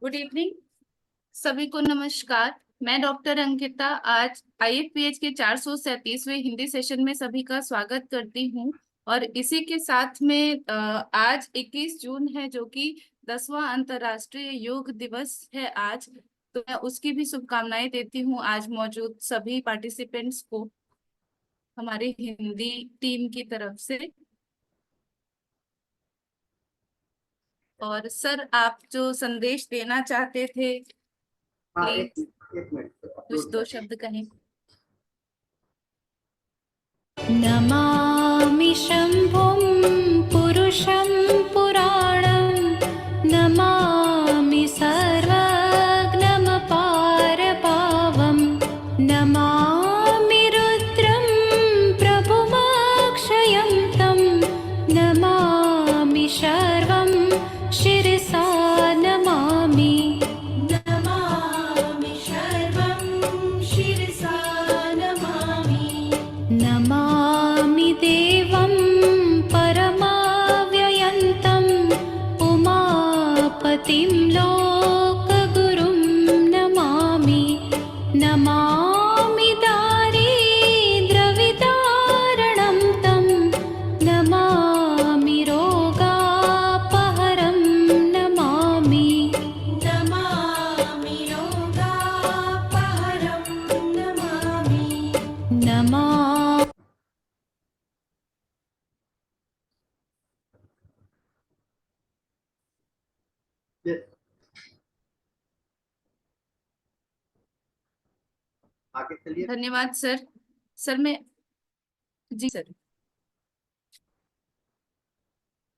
Good evening. सभी को नमस्कार। मैं डॉक्टर अंकिता आज आईएफपीएच के 437वें हिंदी सेशन में सभी का स्वागत करती हूँ। और इसी के साथ में आज 21 जून है, जो कि 10वां अंतर्राष्ट्रीय योग दिवस है आज। तो मैं उसकी भी शुभकामनाएं देती हूँ आज मौजूद सभी पार्टिसिपेंट्स को हमारी हिंदी टीम की तरफ से। और सर, आप जो संदेश देना चाहते थे, हाँ, प्लीज एक मिनट कुछ दो शब्द कहें। नमामि शम्भुं पुरुषं पुराणं नमामि सर्वज्ञमपारभावं नमामि रुद्रं प्रभुमक्षयं तं नमामि शर्वं शिरसा नमामि नमामि देवं परमाव्ययन्तम् उमापतिं लोकगुरुं नमामि नमामि दारिद्र्यविदारणं तं नमामि रोगापहरं नमामि नमा आगे चलिए। धन्यवाद सर। सर मैं जी सर,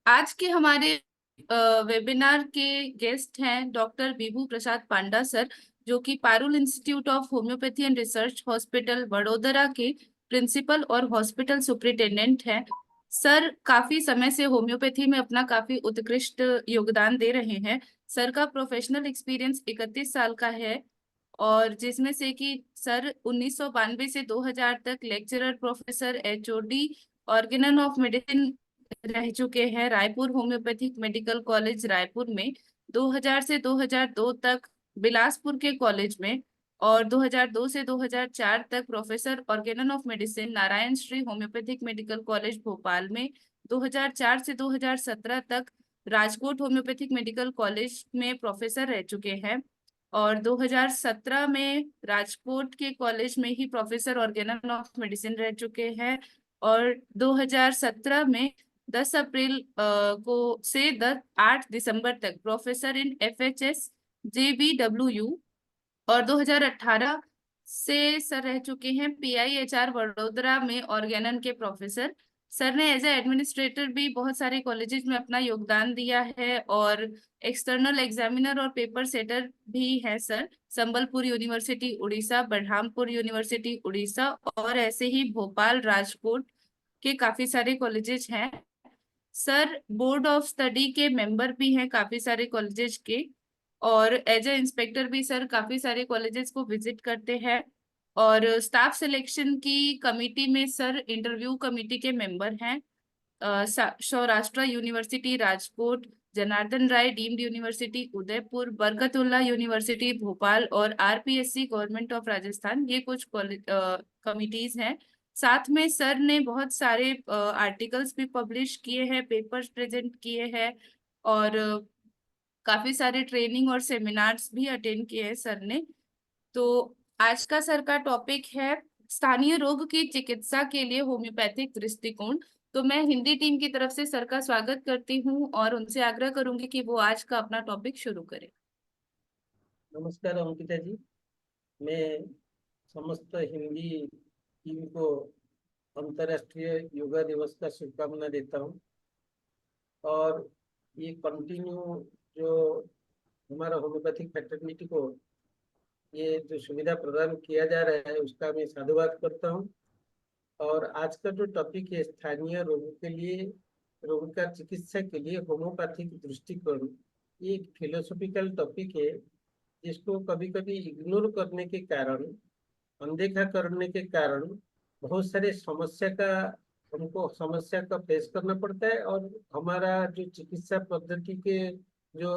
आज के हमारे वेबिनार के गेस्ट हैं डॉक्टर विभू प्रसाद पांडा सर, जो कि Parul institute of homeopathy and research hospital Vadodara के प्रिंसिपल और हॉस्पिटल सुपरिटेंडेंट हैं। सर काफी समय से होम्योपैथी में अपना काफी उत्कृष्ट योगदान दे रहे हैं। सर का प्रोफेशनल एक्सपीरियंस 31 साल का है, और जिसमें से कि सर 1992 से 2000 तक lecturer, professor, HOD, Organon of medicine रह चुके हैं Raipur homeopathic medical college Raipur में। 2000 से 2002 तक बिलासपुर के कॉलेज में, और 2002 से 2004 तक professor Organon of medicine Narayan Shri homeopathic medical college Bhopal में। 2004 से 2017 तक राजकोट होम्योपैथिक मेडिकल कॉलेज में प्रोफेसर रह चुके हैं, और 2017 में राजकोट के कॉलेज में ही प्रोफेसर ऑर्गेनन ऑफ मेडिसिन रह चुके हैं। और 2017 में 10 अप्रैल को से 8 दिसंबर तक प्रोफेसर इन एफएचएस जेबीडब्ल्यूयू। और 2018 से सर रह चुके हैं पीआईएचआर वडोदरा में ऑर्गेनन के प्रोफेसर। सर ने एज ए एडमिनिस्ट्रेटर भी बहुत सारे कॉलेजेस में अपना योगदान दिया है, और एक्सटर्नल एग्जामिनर और पेपर सेटर भी है sir. Sambalpur university Orissa, Berhampur university Orissa, और ऐसे ही भोपाल, राजकोट के काफी सारे कॉलेजेस हैं। सर बोर्ड ऑफ स्टडी के मेंबर भी हैं काफी सारे कॉलेजेस के, और एज ए इंस्पेक्टर भी सर काफी सारे कॉलेजेस को विजिट करते हैं। और स्टाफ सिलेक्शन की कमेटी में सर इंटरव्यू कमेटी के मेंबर हैं। Saurashtra university Rajkot, Janardan Rai deemed university Udaipur, Barkatullah university Bhopal, और आरपीएससी गवर्नमेंट ऑफ राजस्थान, ये कुछ कमिटीज हैं। साथ में सर ने बहुत सारे आर्टिकल्स भी पब्लिश किए हैं, पेपर्स प्रेजेंट किए हैं, और काफी सारे ट्रेनिंग और सेमिनार्स भी अटेंड किए हैं सर ने। तो आज का सर का टॉपिक है स्थानीय रोग की चिकित्सा के लिए होम्योपैथिक दृष्टिकोण। तो मैं हिंदी टीम की तरफ से सर का स्वागत करती हूँ और उनसे आग्रह करूंगी कि वो आज का अपना टॉपिक शुरू करें। नमस्कार अंकिता जी। मैं समस्त हिंदी टीम को अंतर्राष्ट्रीय योगा दिवस का शुभकामना देता हूं। और ये कंटिन्यू जो हमारा होम्योपैथिक फ्रेटर्निटी को ये जो सुविधा प्रदान किया जा रहा है उसका मैं साधुवाद करता हूं। और आज का जो टॉपिक है स्थानीय रोगों के लिए, रोग का चिकित्सा के लिए होम्योपैथिक दृष्टिकोण, ये एक फिलोसॉफिकल टॉपिक है जिसको कभी कभी इग्नोर करने के कारण, अनदेखा करने के कारण बहुत सारे समस्या का हमको समस्या का फेस करना पड़ता है। और हमारा जो चिकित्सा पद्धति के जो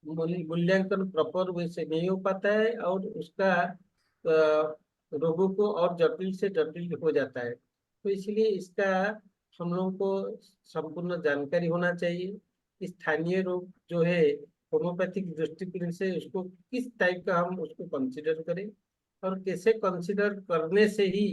मूल्यांकन प्रॉपर वे से नहीं हो पाता है और उसका रोगों को और जटिल से जटिल हो जाता है। तो इसलिए इसका हम लोगों को संपूर्ण जानकारी होना चाहिए कि स्थानीय रोग जो है होम्योपैथिक दृष्टिकोण से उसको किस टाइप का हम उसको कंसीडर करें और कैसे कंसीडर करने से ही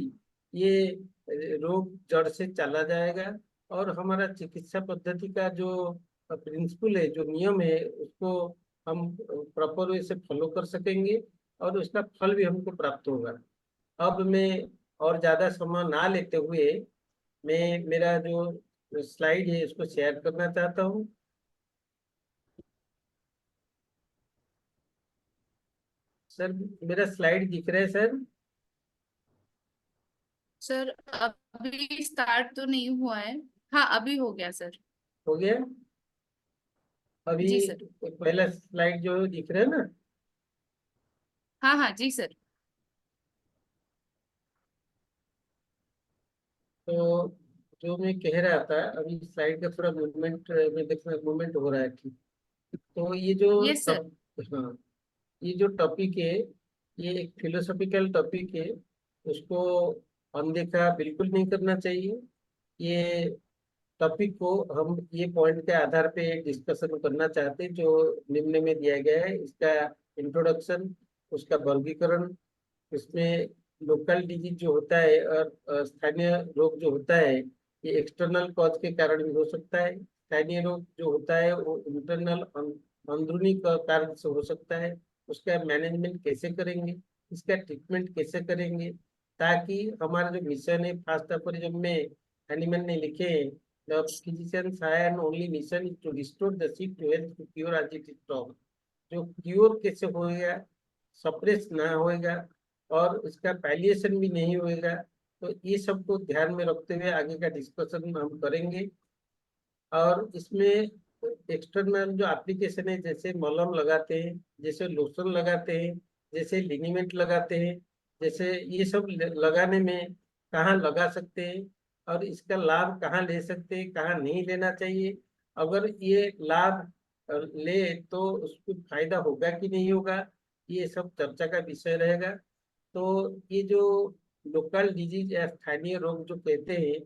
ये रोग जड़ से चला जाएगा और हमारा चिकित्सा पद्धति का जो प्रिंसिपल है, जो नियम है, उसको हम प्रॉपर वे से फॉलो कर सकेंगे और उसका फल भी हमको प्राप्त होगा। अब मैं और ज्यादा समय ना लेते हुए मैं मेरा जो स्लाइड है इसको शेयर करना चाहता हूँ। सर मेरा स्लाइड दिख रहा है सर? सर अभी स्टार्ट तो नहीं हुआ है। हाँ, अभी हो गया सर। हो गया? अभी जी सर। पहला स्लाइड जो है दिख रहा है ना? हाँ हाँ जी सर। तो जो मैं कह रहा था, अभी स्लाइड का थोड़ा मूवमेंट में देखना, मूवमेंट हो रहा है ठीक। तो ये जो यस सर। हाँ, ये जो टॉपिक है ये एक फिलोसॉफिकल टॉपिक है, उसको अनदेखा बिल्कुल नहीं करना चाहिए। ये टॉपिक को हम ये पॉइंट के आधार पे डिस्कशन करना चाहते हैं जो निम्न में दिया गया है। इसका इंट्रोडक्शन, उसका वर्गीकरण, उसमें लोकल डिजीज जो होता है और स्थानीय रोग जो होता है ये एक्सटर्नल कॉज के कारण भी हो सकता है। स्थानीय रोग जो होता है वो इंटरनल अंदरूनी कारण से हो सकता है। उसका मैनेजमेंट कैसे करेंगे, इसका ट्रीटमेंट कैसे करेंगे, ताकि हमारा जो मिशन है फास्ट अपोरिज्म में एनिमल ने लिखे हैं, the physicians and only mission is to restore the sick to health to cure as it is strong. जो क्योर कैसे होएगा, सप्रेस ना होएगा और इसका पैलिएशन भी नहीं होएगा। तो ये सब को ध्यान में रखते हुए आगे का डिस्कशन हम करेंगे। और इसमें एक्सटर्नल जो एप्लीकेशन है, जैसे मलहम लगाते हैं, जैसे लोशन लगाते हैं, जैसे लिनीमेंट लगाते हैं, जैसे ये सब लगाने में कहाँ लगा सकते हैं और इसका लाभ कहाँ ले सकते हैं, कहाँ नहीं लेना चाहिए। अगर ये लाभ ले तो उसको फायदा होगा कि नहीं होगा, ये सब चर्चा का विषय रहेगा। तो ये जो लोकल डिजीज या स्थानीय रोग जो कहते हैं,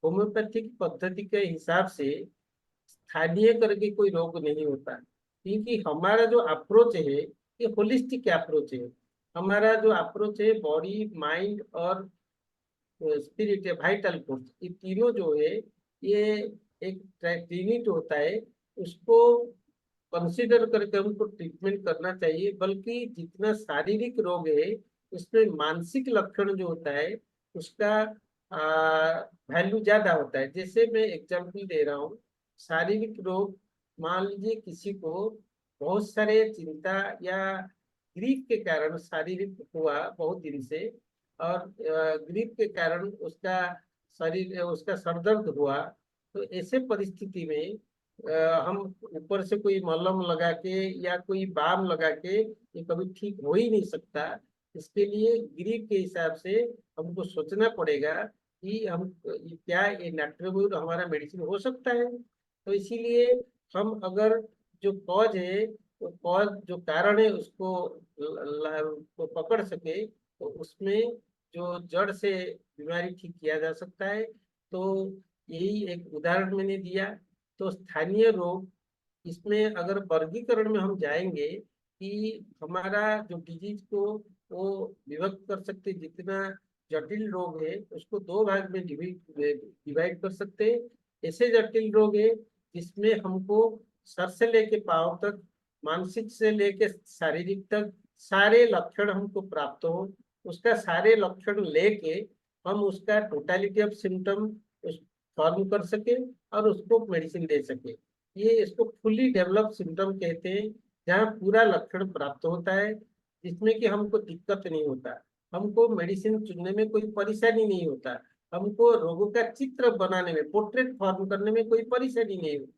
होम्योपैथिक पद्धति के हिसाब से स्थानीय करके कोई रोग नहीं होता, क्योंकि हमारा जो अप्रोच है ये होलिस्टिक अप्रोच है। हमारा जो अप्रोच है बॉडी, माइंड और स्पिरिट है, वाइटल फोर्स, ये तीनों जो है ये एक ट्रिनिट होता है। उसको कंसीडर करके हमको ट्रीटमेंट करना चाहिए। बल्कि जितना शारीरिक रोग है उसमें मानसिक लक्षण जो होता है उसका वैल्यू ज्यादा होता है। जैसे मैं एग्जांपल दे रहा हूँ, शारीरिक रोग, मान लीजिए किसी को बहुत सारे चिंता या ग्रीफ के कारण शारीरिक हुआ बहुत दिन से, और ग्रीफ के कारण उसका शरीर, उसका सरदर्द हुआ। तो ऐसे परिस्थिति में हम ऊपर से कोई मलहम लगा के या कोई बाम लगा के ये कभी ठीक हो ही नहीं सकता। इसके लिए ग्रीफ के हिसाब से हमको सोचना पड़ेगा कि हम क्या ये नाट्रोम्यूर हमारा मेडिसिन हो सकता है। तो इसीलिए हम अगर जो कॉज है, वो कॉज जो कारण है उसको को पकड़ सके तो उसमें जो जड़ से बीमारी ठीक किया जा सकता है। तो यही एक उदाहरण मैंने दिया। तो स्थानीय रोग, इसमें अगर वर्गीकरण में हम जाएंगे कि हमारा जो डिजीज को वो विभक्त कर सकते, जितना जटिल रोग है उसको दो भाग में डिवाइड कर सकते हैं। ऐसे जटिल रोग है जिसमें हमको सर से लेके पांव तक, मानसिक से लेके शारीरिक तक सारे लक्षण हमको प्राप्त हो, उसका सारे लक्षण लेके हम उसका टोटालिटी ऑफ सिम्टम फॉर्म कर सके और उसको मेडिसिन दे सके। ये इसको फुली डेवलप सिम्टम कहते हैं, जहाँ पूरा लक्षण प्राप्त होता है, जिसमें कि हमको दिक्कत नहीं होता, हमको मेडिसिन चुनने में कोई परेशानी नहीं होता, हमको रोगों का चित्र बनाने में, पोर्ट्रेट फॉर्म करने में कोई परेशानी नहीं होती।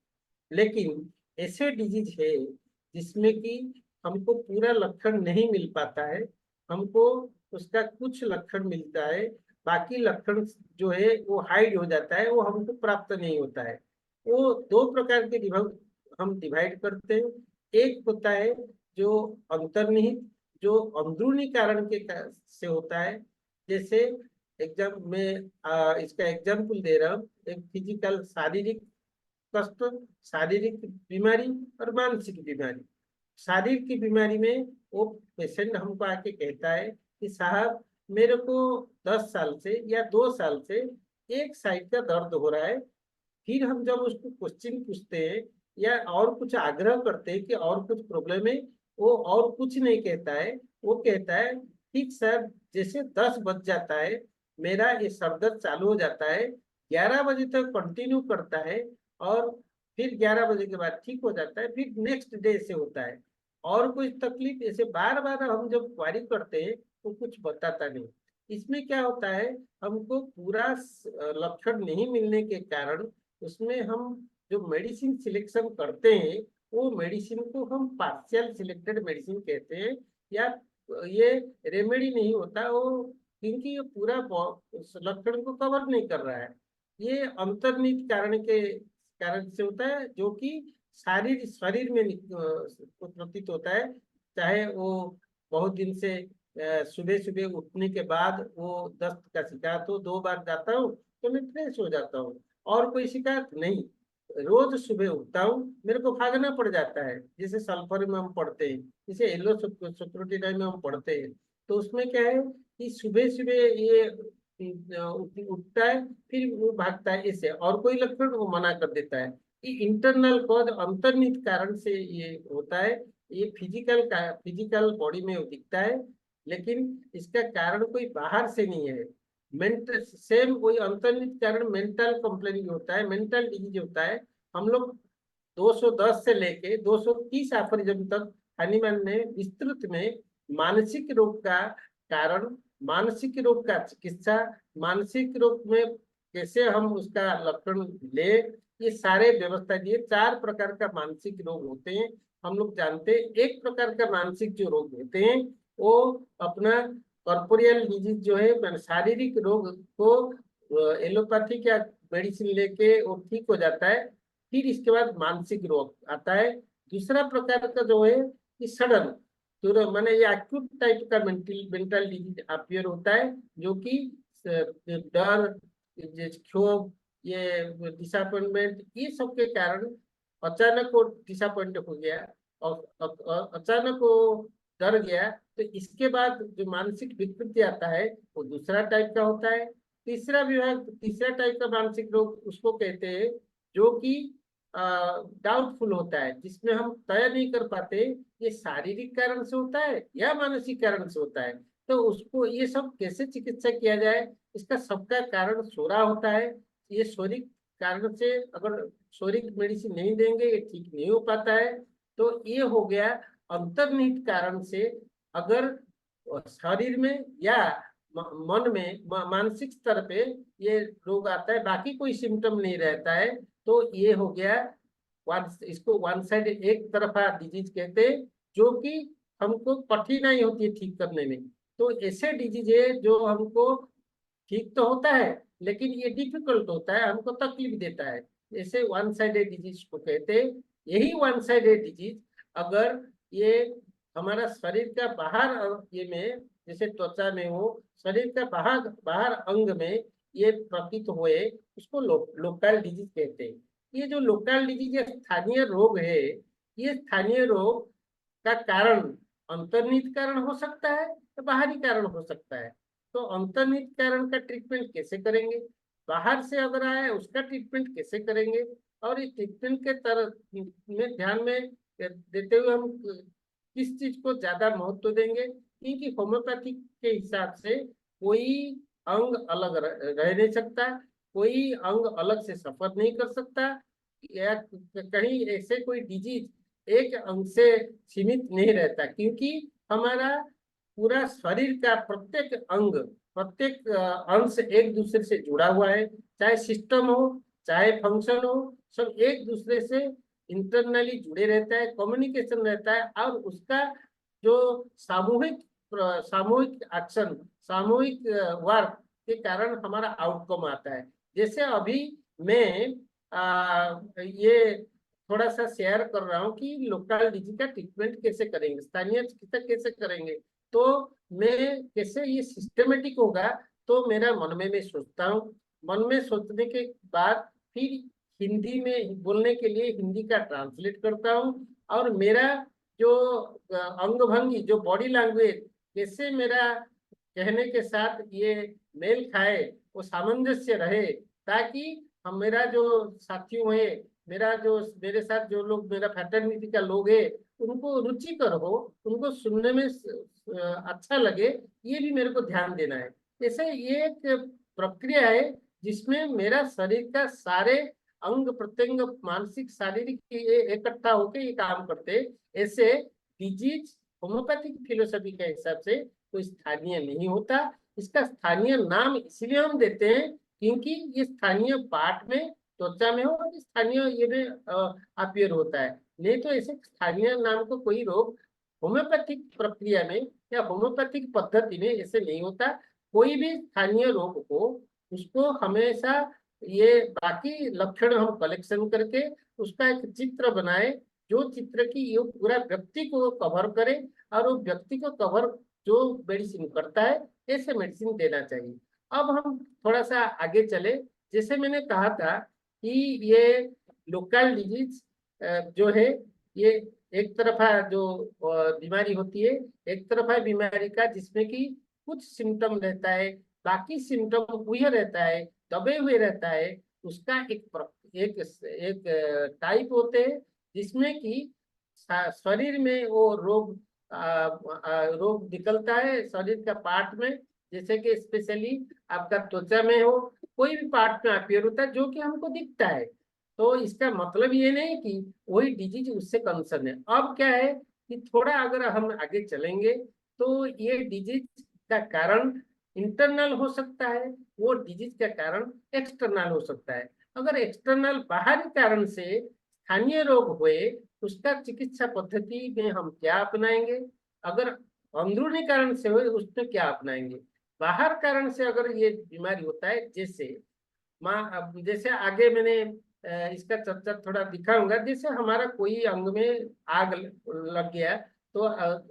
लेकिन ऐसे डिजीज है जिसमें कि हमको पूरा लक्षण नहीं मिल पाता है, हमको उसका कुछ लक्षण मिलता है, बाकी लक्षण जो है वो हाइड हो जाता है, वो हमको प्राप्त नहीं होता है। वो दो प्रकार के विभाग हम डिवाइड करते हैं। एक होता है जो अंतर्निहित, जो अंदरूनी कारण से होता है। जैसे एग्जाम में इसका एग्जाम्पल दे रहा हूँ, एक फिजिकल शारीरिक कष्ट, शारीरिक बीमारी और मानसिक बीमारी। शारीरिक की बीमारी में वो पेशेंट हमको आके कहता है कि साहब मेरे को 10 साल से या 2 साल से एक साइड का दर्द हो रहा है। फिर हम जब उसको क्वेश्चन पूछते हैं या और कुछ आग्रह करते हैं कि और कुछ प्रॉब्लम है, वो और कुछ नहीं कहता है। वो कहता है ठीक सर, जैसे 10 बज जाता है मेरा ये सर दर्द चालू हो जाता है, 11 बजे तक कंटिन्यू करता है और फिर 11 बजे के बाद ठीक हो जाता है, फिर नेक्स्ट डे से होता है। और कोई तकलीफ ऐसे बार बार हम जब क्वारी करते हैं तो कुछ बताता नहीं। इसमें क्या होता है, हमको पूरा लक्षण नहीं मिलने के कारण उसमें हम जो मेडिसिन सिलेक्शन करते हैं वो मेडिसिन को हम पार्शियल सिलेक्टेड मेडिसिन कहते हैं, या ये रेमेडी नहीं होता वो, क्योंकि ये पूरा लक्षण को कवर नहीं कर रहा है। ये अंतर्निहित कारण से होता है, जो कि शरीर में प्रतीत होता है। चाहे वो बहुत दिन से सुबह सुबह उठने के बाद वो दस्त का शिकायत हो, 2 बार जाता हूँ तो मैं फ्रेश हो जाता हूँ, और कोई शिकायत नहीं। रोज सुबह उठता हूँ मेरे को भागना पड़ जाता है, जैसे सल्फर में हम पढ़ते हैं, जैसे येलो सोक्रोटिडाइन में हम पढ़ते हैं। तो उसमें क्या है कि सुबह सुबह ये उठता है फिर वो भागता है, इससे और कोई लक्षण वो मना कर देता है। ये इंटरनल कॉज, अंतर्निहित कारण से ये होता है। ये फिजिकल बॉडी में दिखता है, लेकिन इसका कारण कोई बाहर से नहीं है। मेंटल सेम वही अंतर्निहित कारण मेंटल कंप्लेनिंग होता है, मेंटल डिजीज होता है। हम लोग 210 से लेके 230 एफरिज्म तक हनीमैन ने विस्तृत में मानसिक रोग का कारण, मानसिक रोग का चिकित्सा, मानसिक रोग में कैसे हम उसका लक्षण ले, ये सारे व्यवस्था दिए। 4 प्रकार का मानसिक रोग होते हैं हम लोग जानते हैं। एक प्रकार का मानसिक जो रोग होते हैं वो अपना कॉर्पोरियल डिजीज जो है, शारीरिक रोग को एलोपैथिक या मेडिसिन लेके वो ठीक हो जाता है। फिर इसके बाद मानसिक रोग आता है। दूसरा प्रकार का जो है कि सडन, तो माने ये एक्यूट टाइप का मेंटल डिजीज अपीयर होता है, जो कि डर, क्षोभ, ये डिसअपॉइंटमेंट, ये सब के कारण अचानक वो डिसअपॉइंट हो गया और अचानक वो डर गया, तो इसके बाद जो मानसिक विकृति आता है वो दूसरा टाइप का होता है। तीसरा टाइप का मानसिक रोग उसको कहते हैं जो कि डाउटफुल होता है, जिसमें हम तय नहीं कर पाते ये शारीरिक कारण से होता है या मानसिक कारण से होता है। तो उसको ये सब कैसे चिकित्सा किया जाए, इसका सबका कारण सोरा होता है। ये सोरिक कारण से अगर सोरिक मेडिसिन नहीं देंगे ये ठीक नहीं हो पाता है। तो ये हो गया अंतर्निहित कारण से। अगर शरीर में या मन में मानसिक स्तर पे ये रोग आता है, बाकी कोई सिम्टम नहीं रहता है, तो ये हो गया इसको वन साइड, एक तरफा डिजीज कहते हैं, जो कि हमको कठिनाई होती है ठीक करने में। तो ऐसे डिजीज है जो हमको ठीक तो होता है लेकिन ये डिफिकल्ट होता है, हमको तकलीफ देता है। ऐसे वन साइडेड डिजीज को कहते हैं। यही वन साइडेड डिजीज अगर ये हमारा शरीर का बाहर ये में, जैसे त्वचा में हो, शरीर का बाहर अंग में ये प्रतीत हुए, उसको लोकल डिजीज कहते हैं। ये जो लोकल डिजीज स्थानीय रोग है, ये स्थानीय रोग का कारण अंतर्निहित कारण हो सकता है तो बाहरी कारण हो सकता है। तो अंतर्निहित कारण का ट्रीटमेंट कैसे करेंगे, बाहर से अगर आए उसका ट्रीटमेंट कैसे करेंगे, और इस ट्रीटमेंट के तरह में ध्यान में देते हुए हम किस चीज को ज्यादा महत्व देंगे, क्योंकि होम्योपैथी के हिसाब से कोई अंग अलग रह नहीं सकता, कोई अंग अलग से सफर नहीं कर सकता, या कहीं ऐसे कोई डिजीज एक अंग से सीमित नहीं रहता, क्योंकि हमारा पूरा शरीर का प्रत्येक अंग, प्रत्येक अंश एक दूसरे से जुड़ा हुआ है। चाहे सिस्टम हो चाहे फंक्शन हो, सब एक दूसरे से इंटरनली जुड़े रहता है, कम्युनिकेशन रहता है, और उसका जो सामूहिक एक्शन, सामूहिक वर्क के कारण हमारा आउटकम आता है। जैसे अभी मैं ये थोड़ा सा शेयर कर रहा हूँ कि लोकल डिजीज का ट्रीटमेंट कैसे करेंगे, स्थानीय चिकित्सा कैसे करेंगे। तो मैं कैसे ये सिस्टमेटिक होगा, तो मेरा मन में मैं सोचता हूँ। मन में सोचने के बाद फिर हिंदी में बोलने के लिए हिंदी का ट्रांसलेट करता हूँ, और मेरा जो अंग भंगी, जो बॉडी लैंग्वेज, कैसे मेरा कहने के साथ ये मेल खाए, वो सामंजस्य रहे, ताकि हम, मेरा जो साथियों है, मेरा जो मेरे साथ जो लोग, मेरा फैटर्निटी का लोग है, उनको रुचिकर हो, उनको सुनने में अच्छा लगे, ये भी मेरे को ध्यान देना है। जैसे ये एक प्रक्रिया है जिसमें मेरा शरीर का सारे अंग प्रत्यंग, मानसिक शारीरिक इकट्ठा होकर ये काम करते। ऐसे डिजीज होम्योपैथिक फिलोसफी के हिसाब से कोई स्थानीय नहीं होता। इसका स्थानीय नाम इसलिए हम देते हैं क्योंकि ये स्थानीय पार्ट में, त्वचा में हो, और स्थानीय ये में अपीयर होता है। नहीं तो ऐसे स्थानीय नाम को कोई रोग होम्योपैथिक प्रक्रिया में या होम्योपैथिक पद्धति में ऐसे नहीं होता। कोई भी स्थानीय रोग हो, उसको हमेशा ये बाकी लक्षण हम कलेक्शन करके उसका एक चित्र बनाए, जो चित्र की ये पूरा व्यक्ति को कवर करे, और वो व्यक्ति को कवर जो मेडिसिन करता है, ऐसे मेडिसिन देना चाहिए। अब हम थोड़ा सा आगे चले। जैसे मैंने कहा था कि ये लोकल डिजीज जो है, ये एक तरफा जो बीमारी होती है, एक तरफा बीमारी का जिसमें कि कुछ सिम्टम रहता है, बाकी सिम्टम हुए रहता है, दबे हुए रहता है। उसका एक टाइप होते हैं जिसमें कि शरीर में वो रोग रोग निकलता है शरीर का पार्ट में। जैसे कि स्पेशली आपका त्वचा में हो, कोई भी पार्ट में अपीयर होता है जो कि हमको दिखता है। तो इसका मतलब ये नहीं कि वही डिजीज उससे कंसर्न है। अब क्या है कि थोड़ा अगर हम आगे चलेंगे तो ये डिजीज का कारण इंटरनल हो सकता है, वो डिजीज का कारण एक्सटर्नल हो सकता है। अगर एक्सटर्नल बाहरी कारण से स्थानीय रोग हुए, उसका चिकित्सा पद्धति में हम क्या अपनाएंगे, अगर अंदरूनी कारण से हुए उसमें क्या अपनाएंगे। बाहर कारण से अगर ये बीमारी होता है, जैसे आगे मैंने इसका चर्चा थोड़ा दिखाऊंगा। जैसे हमारा कोई अंग में आग लग गया, तो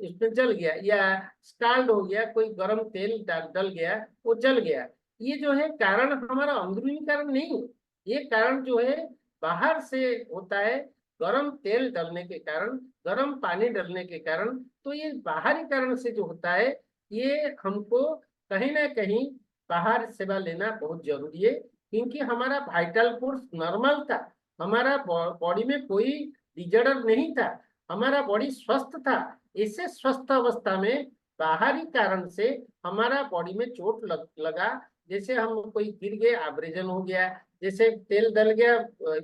उसमें जल गया, या स्काल्ड हो गया, कोई गर्म तेल डल गया, वो जल गया। ये जो है कारण हमारा अंदरूनी कारण नहीं, ये कारण जो है बाहर से होता है, गर्म तेल डलने के कारण, गर्म पानी डलने के कारण। तो ये बाहरी कारण से जो होता है, ये हमको कहीं ना कहीं बाहर सेवा लेना बहुत जरूरी है, क्योंकि हमारा वाइटल फोर्स नॉर्मल था, हमारा बॉडी में कोई डिजॉर्डर नहीं था, हमारा बॉडी स्वस्थ था। ऐसे स्वस्थ अवस्था में बाहरी कारण से हमारा बॉडी में चोट लगा, जैसे हम कोई गिर गए, एब्रेजन हो गया, जैसे तेल डल गया,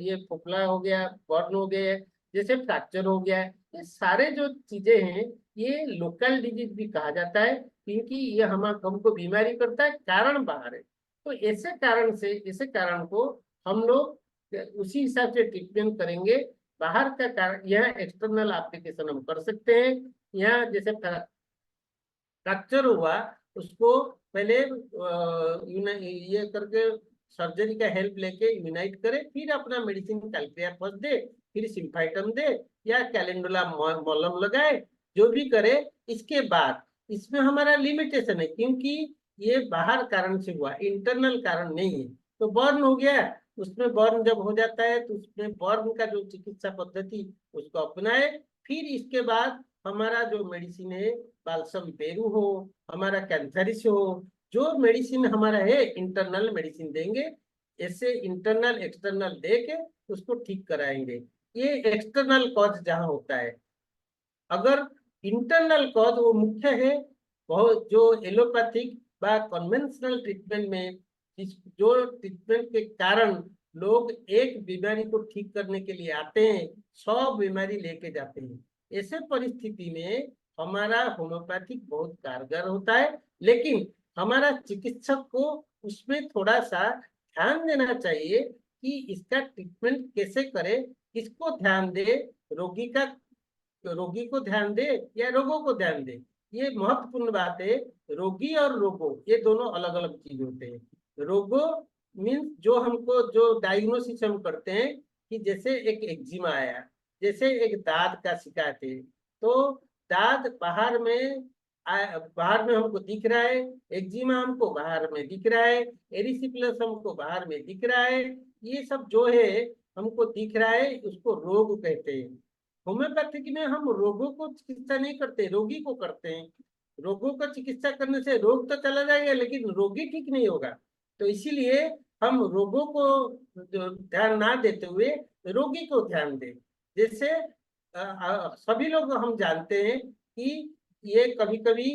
ये फोफला हो गया, बर्न हो गए, जैसे फ्रैक्चर हो गया, ये सारे जो चीजें हैं, ये लोकल डिजीज भी कहा जाता है, क्योंकि ये हमको बीमारी करता है, कारण बाहर है। तो ऐसे कारण को हम लोग उसी हिसाब से ट्रीटमेंट करेंगे। बाहर का कारण, यह एक्सटर्नल एप्लीकेशन हम कर सकते हैं। यहाँ जैसे फ्रैक्चर हुआ, उसको पहले ये करके सर्जरी का हेल्प लेके यूनाइट करे, फिर अपना मेडिसिन कैल्क्रिया फर्स्ट दे, फिर सिम्फाइटम दे या कैलेंडुला मॉलम लगाए, जो भी करे। इसके बाद इसमें हमारा लिमिटेशन है, क्योंकि ये बाहर कारण से हुआ, इंटरनल कारण नहीं है। तो बर्न हो गया, उसमें बर्न जब हो जाता है तो उसमें बर्न का जो चिकित्सा पद्धति उसको अपनाए। फिर इसके बाद हमारा जो मेडिसिन है, बालसम पेरू हो, हमारा कैंथरिस हो, जो मेडिसिन हमारा है इंटरनल मेडिसिन देंगे। ऐसे इंटरनल एक्सटर्नल दे के उसको ठीक कराएंगे। ये एक्सटर्नल कॉज जहाँ होता है। अगर इंटरनल कॉज वो मुख्य है, बहुत जो एलोपैथिक व कन्वेंशनल ट्रीटमेंट में जो ट्रीटमेंट के कारण लोग एक बीमारी को ठीक करने के लिए आते हैं, 100 बीमारी लेके जाते हैं। ऐसे परिस्थिति में हमारा होम्योपैथिक बहुत कारगर होता है, लेकिन हमारा चिकित्सक को उसमें थोड़ा सा ध्यान देना चाहिए कि इसका ट्रीटमेंट कैसे करे, किसको ध्यान दे, रोगी को ध्यान दे या रोगों को ध्यान दे। ये महत्वपूर्ण बात है। रोगी और रोगों ये दोनों अलग अलग चीज होते हैं। रोगों मीन्स जो हमको जो डायग्नोसिस हम करते हैं, कि जैसे एक एक्जिमा आया, जैसे एक दाद का शिकायत है, तो दाद बाहर में हमको दिख रहा है, एक्जिमा हमको बाहर में दिख रहा है, एरिसिपेलस हमको बाहर में दिख रहा है, ये सब जो है हमको दिख रहा है, उसको रोग कहते हैं। होम्योपैथिक में हम रोगों को चिकित्सा नहीं करते, रोगी को करते हैं। रोगों का चिकित्सा करने से रोग तो चला जाएगा लेकिन रोगी ठीक नहीं होगा। तो इसीलिए हम रोगों को ध्यान ना देते हुए रोगी को ध्यान दें। जैसे सभी लोग हम जानते हैं कि ये कभी कभी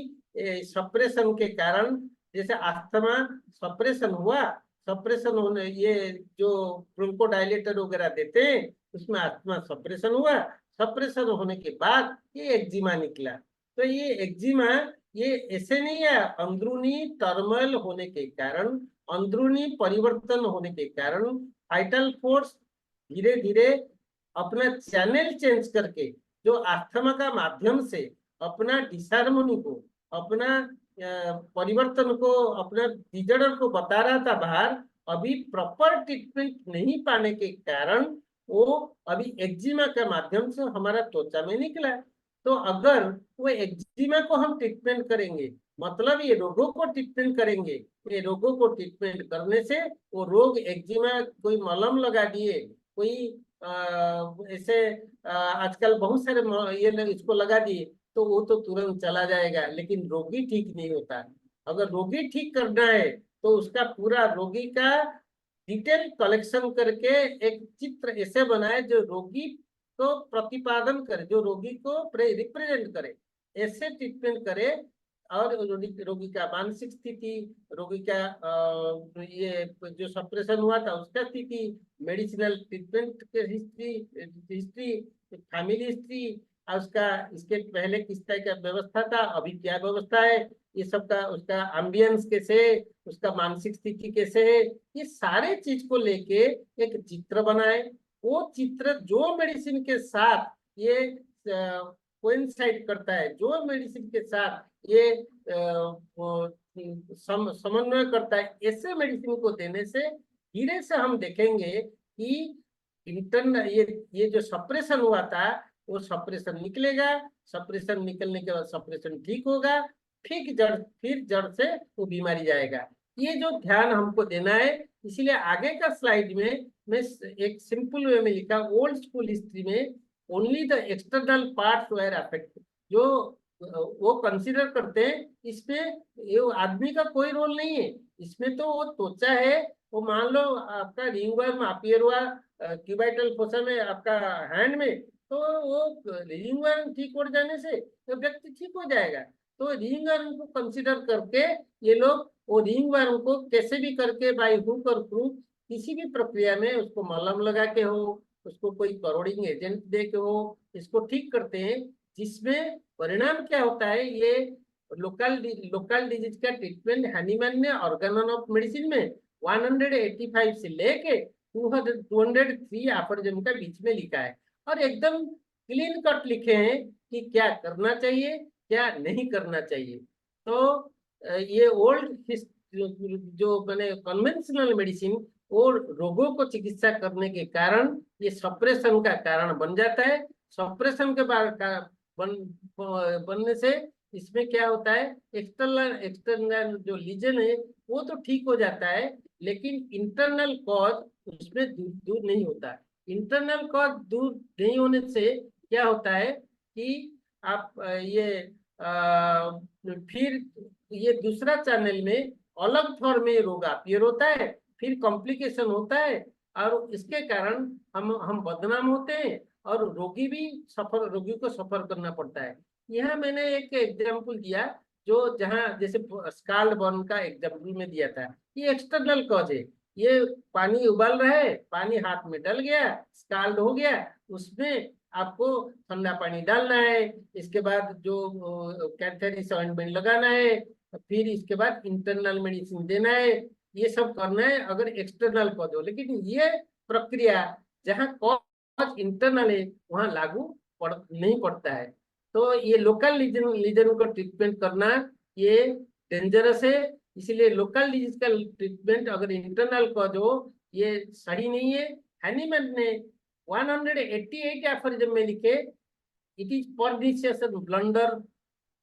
सप्रेशन के कारण, जैसे अस्थमा सप्रेशन हुआ, सप्रेशन होने, ये जो ब्रोंकोडायलेटर वगैरह देते हैं उसमें अस्थमा सप्रेशन हुआ, सप्रेशन होने के बाद ये एक्जिमा निकला। तो ये एक्जिमा ये ऐसे नहीं है, अंदरूनी टर्मोइल होने के कारण, अंदरूनी परिवर्तन होने के कारण वाइटल फोर्स धीरे धीरे अपना चैनल चेंज करके, जो अस्थमा का माध्यम से अपना डिसहार्मोनी को, अपना परिवर्तन को, अपना डिजॉर्डर को बता रहा था बाहर, अभी प्रॉपर ट्रीटमेंट नहीं पाने के कारण वो अभी एक्जिमा के माध्यम से हमारा त्वचा में निकला। तो अगर वो एक्जिमा को हम ट्रीटमेंट करेंगे, मतलब ये रोगों को ट्रीटमेंट करेंगे, ये रोगों को ट्रीटमेंट करने से वो रोग, एक्जिमा कोई मलहम लगा दिए, कोई ऐसे आजकल बहुत सारे ये इसको लगा दिए तो वो तो तुरंत चला जाएगा, लेकिन रोगी ठीक नहीं होता। अगर रोगी ठीक करना है तो उसका पूरा रोगी का डिटेल कलेक्शन करके एक चित्र ऐसे बनाए जो रोगी को प्रतिपादन करे, जो रोगी को रिप्रेजेंट करे, ऐसे ट्रीटमेंट करे। और रोगी का मानसिक स्थिति, रोगी का ये जो सप्रेशन हुआ था उसका स्थिति, मेडिसिनल ट्रीटमेंट के हिस्ट्री, फैमिली हिस्ट्री, उसका इसके पहले किस तरह का व्यवस्था था, अभी क्या व्यवस्था है, ये सब का, उसका एम्बियंस कैसे, उसका मानसिक स्थिति कैसे है, ये सारे चीज को लेके एक चित्र बनाए। वो चित्र जो मेडिसिन के साथ ये कोइंसाइड करता है, जो मेडिसिन के साथ ये समन्वय करता है, ऐसे मेडिसिन को देने से धीरे से हम देखेंगे कि इंटरनल ये जो सप्रेशन हुआ था वो सप्रेशन निकलेगा, सप्रेशन निकलने के बाद सप्रेशन ठीक होगा, फिर जड़ से वो बीमारी जाएगा। ये जो ध्यान हमको देना है, इसीलिए आगे का स्लाइड में मैं एक सिंपल वे में लिखा, ओल्ड स्कूल हिस्ट्री में only the external parts were affected, जो वो कंसीडर करते हैं, इसमें ये आदमी का कोई रोल नहीं है, इसमें तो वो त्वचा है। वो मान लो आपका रिंग वर्म अपीयर हुआ क्यूबाइटल फोसा में, आपका हैंड में, तो वो रिंग वर्म ठीक हो जाने से तो व्यक्ति ठीक हो जाएगा। तो रिंग वर्म को कंसीडर करके ये लोग वो रिंग वर्म को कैसे भी करके बाय हुक और क्रूक किसी भी प्रक्रिया में उसको मलहम लगा के हो, उसको कोई करोडिंग एजेंट दे के हो, इसको ठीक करते हैं, जिसमें परिणाम क्या होता है, ये लोकल डिजीज का ट्रीटमेंट हनीमैन ने ऑर्गेनन ऑफ मेडिसिन में 185 से लेके 203 अफरजम का बीच में लिखा है, और एकदम क्लीन कट लिखे हैं कि क्या करना चाहिए क्या नहीं करना चाहिए। तो ये ओल्ड जो मैंने कन्वेंशनल मेडिसिन और रोगों को चिकित्सा करने के कारण ये सप्रेशन का कारण बन जाता है। सप्रेशन के बाद बनने से इसमें क्या होता है, एक्सटर्नल जो लीजन है वो तो ठीक हो जाता है, लेकिन इंटरनल कॉज उसमें दूर नहीं होता। इंटरनल कॉज दूर नहीं होने से क्या होता है कि आप फिर ये दूसरा चैनल में अलग फॉर्म में रोग अपीयर होता है, फिर कॉम्प्लिकेशन होता है, और इसके कारण हम बदनाम होते हैं और रोगी को सफर करना पड़ता है। यहाँ मैंने एक एग्जाम्पल दिया, जो जहाँ जैसे स्काल्ड बर्न का एग्जाम्पल में दिया था, ये एक्सटर्नल कॉज है, ये पानी उबाल रहा है, पानी हाथ में डल गया, स्काल्ड हो गया, उसमें आपको ठंडा पानी डालना है, इसके बाद जो कैंथेरिस ऑइंटमेंट लगाना है, फिर इसके बाद इंटरनल मेडिसिन देना है, ये सब करना है अगर एक्सटर्नल कॉज हो। लेकिन ये प्रक्रिया जहाँ कॉज इंटरनल है वहाँ लागू नहीं पड़ता है। तो ये लोकल लीजन को ट्रीटमेंट करना ये डेंजरस है, इसलिए लोकल डिजीज का ट्रीटमेंट अगर इंटरनल कॉज हो ये सही नहीं है। हैनीमैन ने 188 एफरिज्म में लिखे, इट इज परनिशियस ब्लंडर,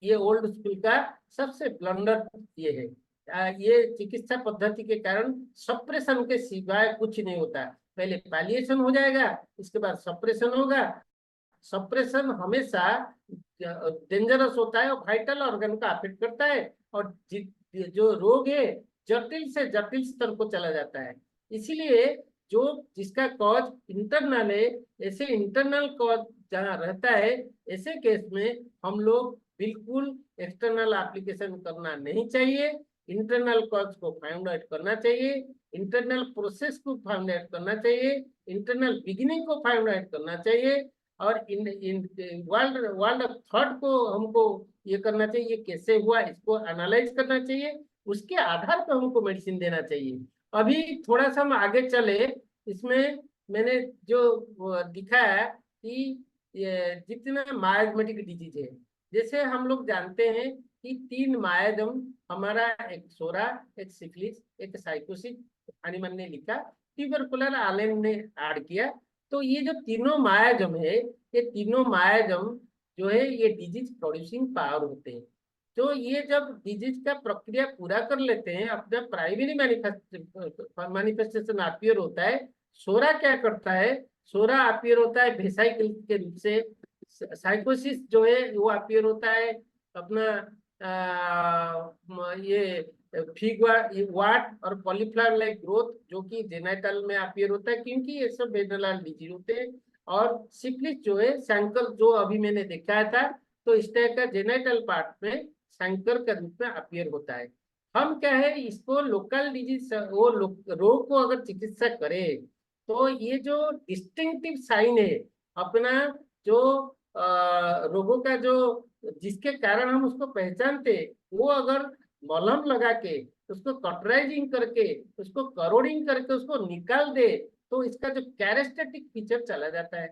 ये ओल्ड स्कूल का सबसे ब्लंडर ये है। ये चिकित्सा पद्धति के कारण सप्रेशन के सिवाय कुछ नहीं होता। पहले पैलिएशन हो जाएगा, इसके बाद सप्रेशन होगा। सप्रेशन हमेशा डेंजरस होता है और वाइटल ऑर्गन का अफेक्ट करता है, और जो रोग है जटिल से जटिल स्तर को चला जाता है। इसीलिए जो जिसका कॉज इंटरनल है, ऐसे इंटरनल कॉज जहाँ रहता है, ऐसे केस में हम लोग बिल्कुल एक्सटर्नल एप्लीकेशन करना नहीं चाहिए। इंटरनल कॉज को फाइंड आउट करना चाहिए, इंटरनल प्रोसेस को फाइंड आउट करना चाहिए, इंटरनल बिगिनिंग को फाइंड आउट करना चाहिए, और वर्ल्ड ऑफ थॉट को हमको ये करना चाहिए, ये कैसे हुआ इसको एनालाइज करना चाहिए, उसके आधार पर हमको मेडिसिन देना चाहिए। अभी थोड़ा सा हम आगे चले, इसमें मैंने जो दिखाया कि जितना मायाजमेटिक डिजीज है, जैसे हम लोग जानते हैं कि 3 मायाजम हमारा, एक सोरा, एक सिफिलिस, एक साइकोसिस, हनीमन ने लिखा, ट्यूबरकुलर आलेन ने ऐड किया। तो ये जो तीनों मायाजम है, ये तीनों मायाजम जो है ये डिजीज प्रोड्यूसिंग पावर होते हैं। तो ये जब डिजीज का प्रक्रिया पूरा कर लेते हैं, अपना प्राइमरी मैनिफेस्टेशन अपीयर होता है। सोरा क्या करता है, सोरा अपीयर होता है वेसाइकल के रूप से। साइकोसिस जो है वो अपीयर होता है अपना ये वाट और कॉलीफ्लावर लाइक ग्रोथ, जो कि जेनाइटल में अपीयर होता है, क्योंकि ये सब वेनरल डिजीज होते हैं। और सिफिलिस जो है सैंकर, जो अभी मैंने दिखाया था, तो इस तरह का जेनाइटल पार्ट में सैंकर के रूप में अपीयर होता है। हम क्या है, इसको लोकल डिजीज वो रोग को अगर चिकित्सा करे, तो ये जो डिस्टिंक्टिव साइन है अपना, जो रोगों का जो जिसके कारण हम उसको पहचानते, वो अगर मलहम लगा के, उसको कटराइजिंग करके, उसको करोडिंग करके उसको निकाल दे, तो इसका जो कैरेस्टेटिक फीचर चला जाता है।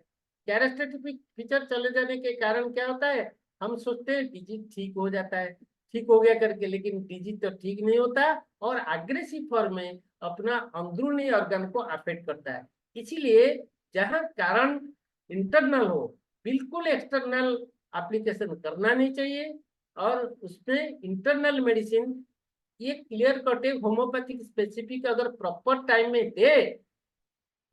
कैरेस्टेटिक फीचर चले जाने के कारण क्या होता है, हम सोचते हैं डिजीज ठीक हो जाता है, ठीक हो गया करके, लेकिन डिजीज तो ठीक नहीं होता, और अग्रेसिव फॉर्म में अपना अंदरूनी ऑर्गन को अफेक्ट करता है। इसीलिए जहां कारण इंटरनल हो, बिल्कुल एक्सटर्नल एप्लीकेशन करना नहीं चाहिए। और उसमें इंटरनल मेडिसिन ये क्लियर कट होम्योपैथिक स्पेसिफिक अगर प्रॉपर टाइम में दे,